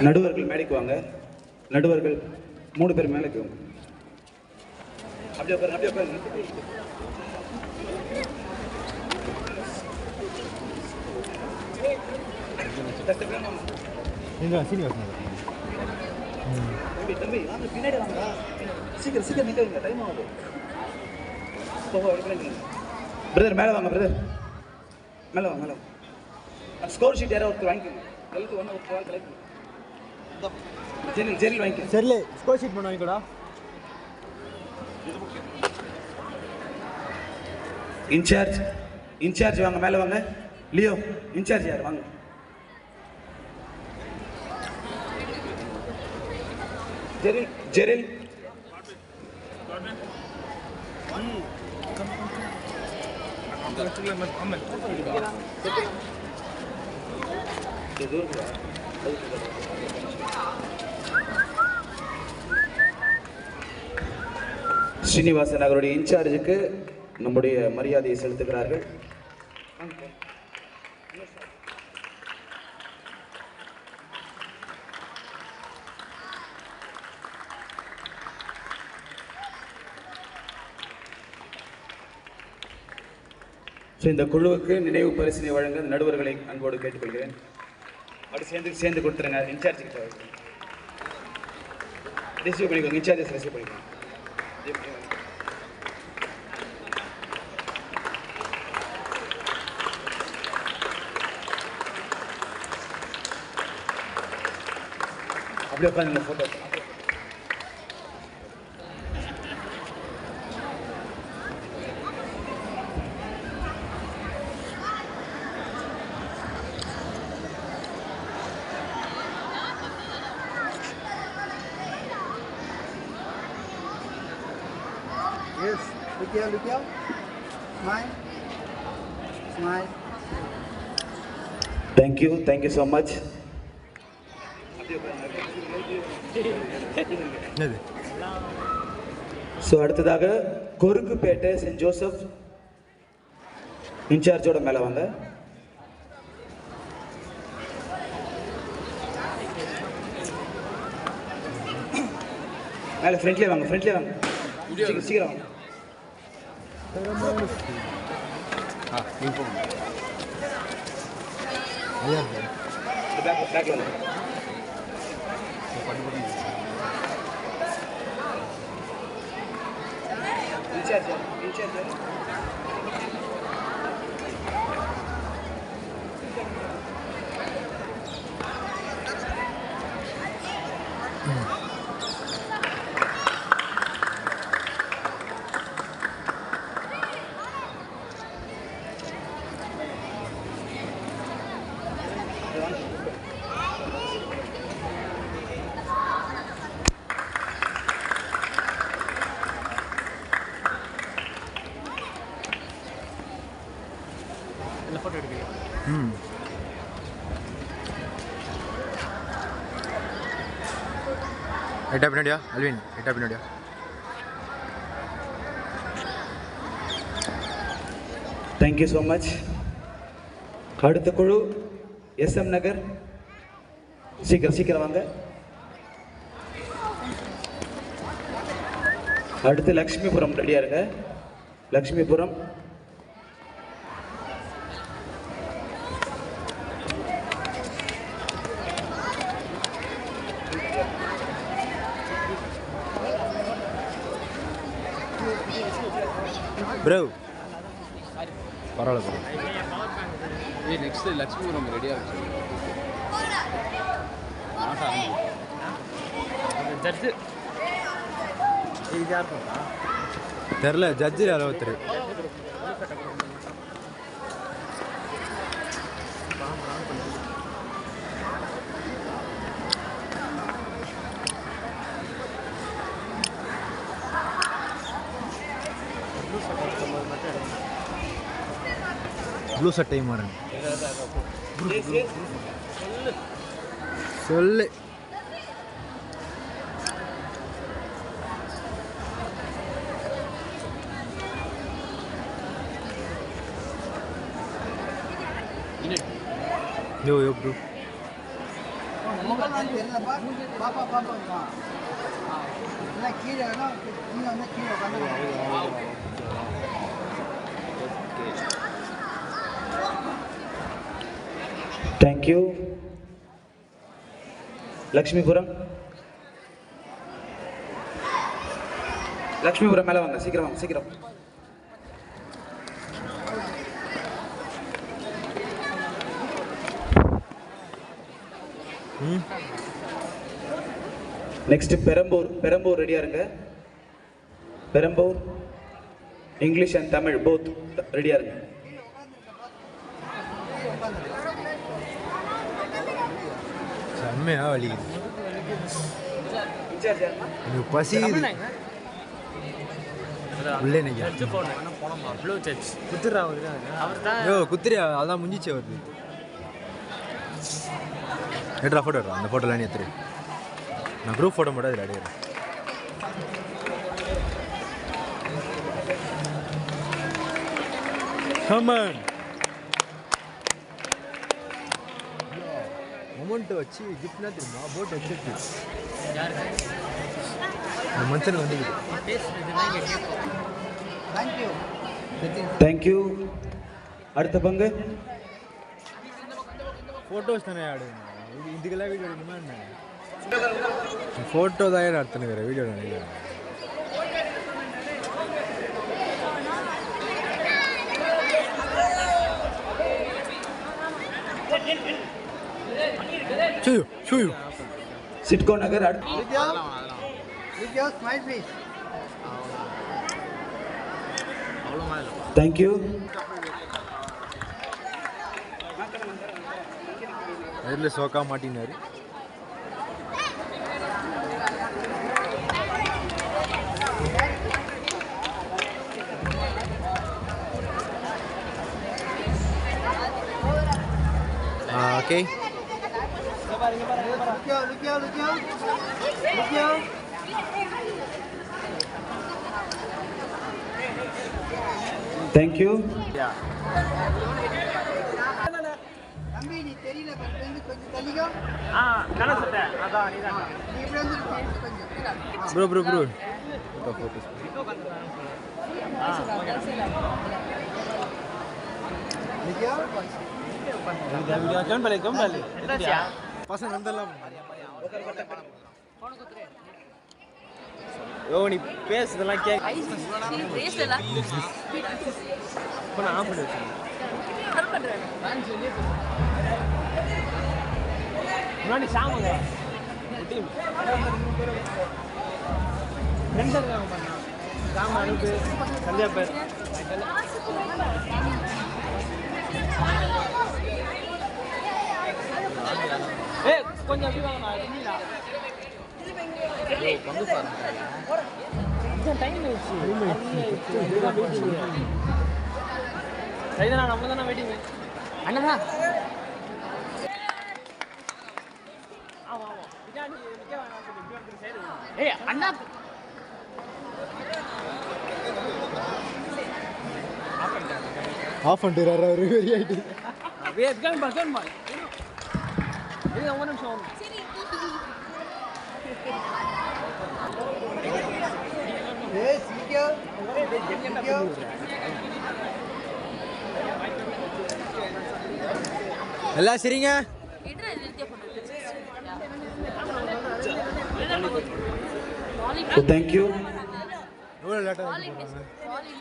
நடுவர்கள் மேடைக்கு வாங்க. நடுவர்கள் 3 பேர் மேலைக்கு வாங்க. அப்படியே பாருங்க. தம்பி வாங்க, பின்னாடி வாங்க. சீக்கிரம் நிக்கங்க, டைம் ஆகுது. பிரதர் மேலே வாங்க. பிரதர் மேலே வாங்க. ஸ்கோர் ஷீட் யாராவது ஒருத்தர் வாங்கிக்கோங்க. எல்லாத்துக்கும் ஒன்று வாங்க. ஜெரில் வாங்கிக்க. சரில ஸ்கோர் ஷீட் பண்ண வாங்கிக்கோடா. இன்சார்ஜ் வாங்க, மேலே வாங்க. லியோ இன்சார்ஜ் யார் வாங்க. ஜெரில் ஸ்ரீனிவாசன் நகருடைய இன்சார்ஜுக்கு நம்முடைய மரியாதையை செலுத்துகிறார்கள். இந்த குழுவுக்கு நினைவு பரிசினை வழங்க நடுவர்களை அன்போடு கேட்டுக்கொள்கிறேன். அப்படி சேர்ந்து கொடுத்துருங்க. இன்சார்ஜ் கிட்ட ரிசீவ் பண்ணிக்கோங்க. இன்சார்ஜஸ் ரிசீவ் பண்ணிக்கோங்க. அப்படியே உட்காந்து photo. Yes. Look here, look here. Smile. Smile. Thank you so much. So அடுத்ததாக கொருக்குப்பேட்டை சென்ட் ஜோசப் இன்சார்ஜோட மேலே வாங்க. மேலே ஃப்ரெண்ட்லேயே வாங்க, ஃப்ரெண்ட்லேயே வாங்க, சீக்கிரம் வாங்க. பேக்ல வாங்க. இன்சார்ஜ் ஃபோட்டோ எடுக்கிறீங்க? எட்டா பின்னாடியா அல்வின், எட்டா பின்னாடியா? Thank you so much. அடுத்த குழு SM நகர், சீக்கிரம் வாங்க. அடுத்து லக்ஷ்மிபுரம் ரெடியா இருங்க. லக்ஷ்மிபுரம், ப்ரோ பரவாயில்ல ப்ரோ. நெக்ஸ்ட் லக்ஷ்மிபுரம் ரெடியாக இருக்கு. ஜட்ஜு தெரில, ஜட்ஜு யாரோ ஒருத்தர். ப்ளூ சட்டை மாறன் சொல்லு. யோ ப்ரோ பாப்பா கீழே நீங்க வந்து கீழே உட்காந்து. தேங்க்யூ. லக்ஷ்மிபுரம் மேலே வாங்க, சீக்கிரம் வாங்க, சீக்கிரம். நெக்ஸ்ட் பெரம்பூர் ரெடியா இருங்க. Perambur English and Tamil both ரெடியா இருங்க. செம்மையா வலிக்குது, எனக்கு பசி. உள்ளே குத்துறியா? அதான் முடிஞ்சிச்சு வருது. எடுறா ஃபோட்டோ எடுறா, அந்த ஃபோட்டோலாம் நீ எடுத்துரு. நான் குரூப் ஃபோட்டோ மட்டும் அதில் அடையிறேன். கமன் மொமெண்ட்டை வச்சு கிஃப்ட்னா தெரியுமா? போட் வச்சுட்டு அந்த மனுஷன் வந்துக்குது. தேங்க்யூ. அடுத்த பங்கு ஃபோட்டோஸ் தானே ஆடுங்க. இதுக்கெல்லாம் வீடியோ எடுக்கணுமா என்ன? ஃபோட்டோ தான் நடத்துனுக்கிறேன், வீடியோ நினைக்கிறேன். சிட்கோ நகர். தேங்க்யூ. அதில் சோக்கா மாட்டினாரு. Okay thank you. தம்பி நீ தெரியல கொஞ்சம் தள்ளிக்கோ. அதான் நீ இப்படி வந்து கொஞ்சம் ப்ரோ ப்ரோ ப்ரோ பசங்க வந்தெல்லாம் யோ நீ பேசுதெல்லாம் கேட்க இப்போ நான் ஆஃப் பண்ணி வச்சேன் முன்னாடி சாமுங்க டீம் ஃப்ரெண்ட்ஸ் இருக்காங்க பண்ணா சாம அனுப்பு சந்தியா பேர் ஏய் கொஞ்சம் அப்படி வாங்க இல்லடா வந்து பாருங்க டைம் ஆயிடுச்சு ரைதனா நம்ம தான வெயிட்டிங் அண்ணா ஆமா ஆமா பின்னாடி நிக்க வேணாம் சொல்லி இப்படி வந்து சைடு ஏய் அண்ணா ஆஃப் பண்ணிட்டாரு அவரு வெரி ஆயிட்டு வெயிட் கன் பாய் இது ஒரு நிமிஷம் ஏய் சீக்கிரம் எல்லாம் சரிங்க தேங்க்யூ. எவ்வளோ லேட்டாக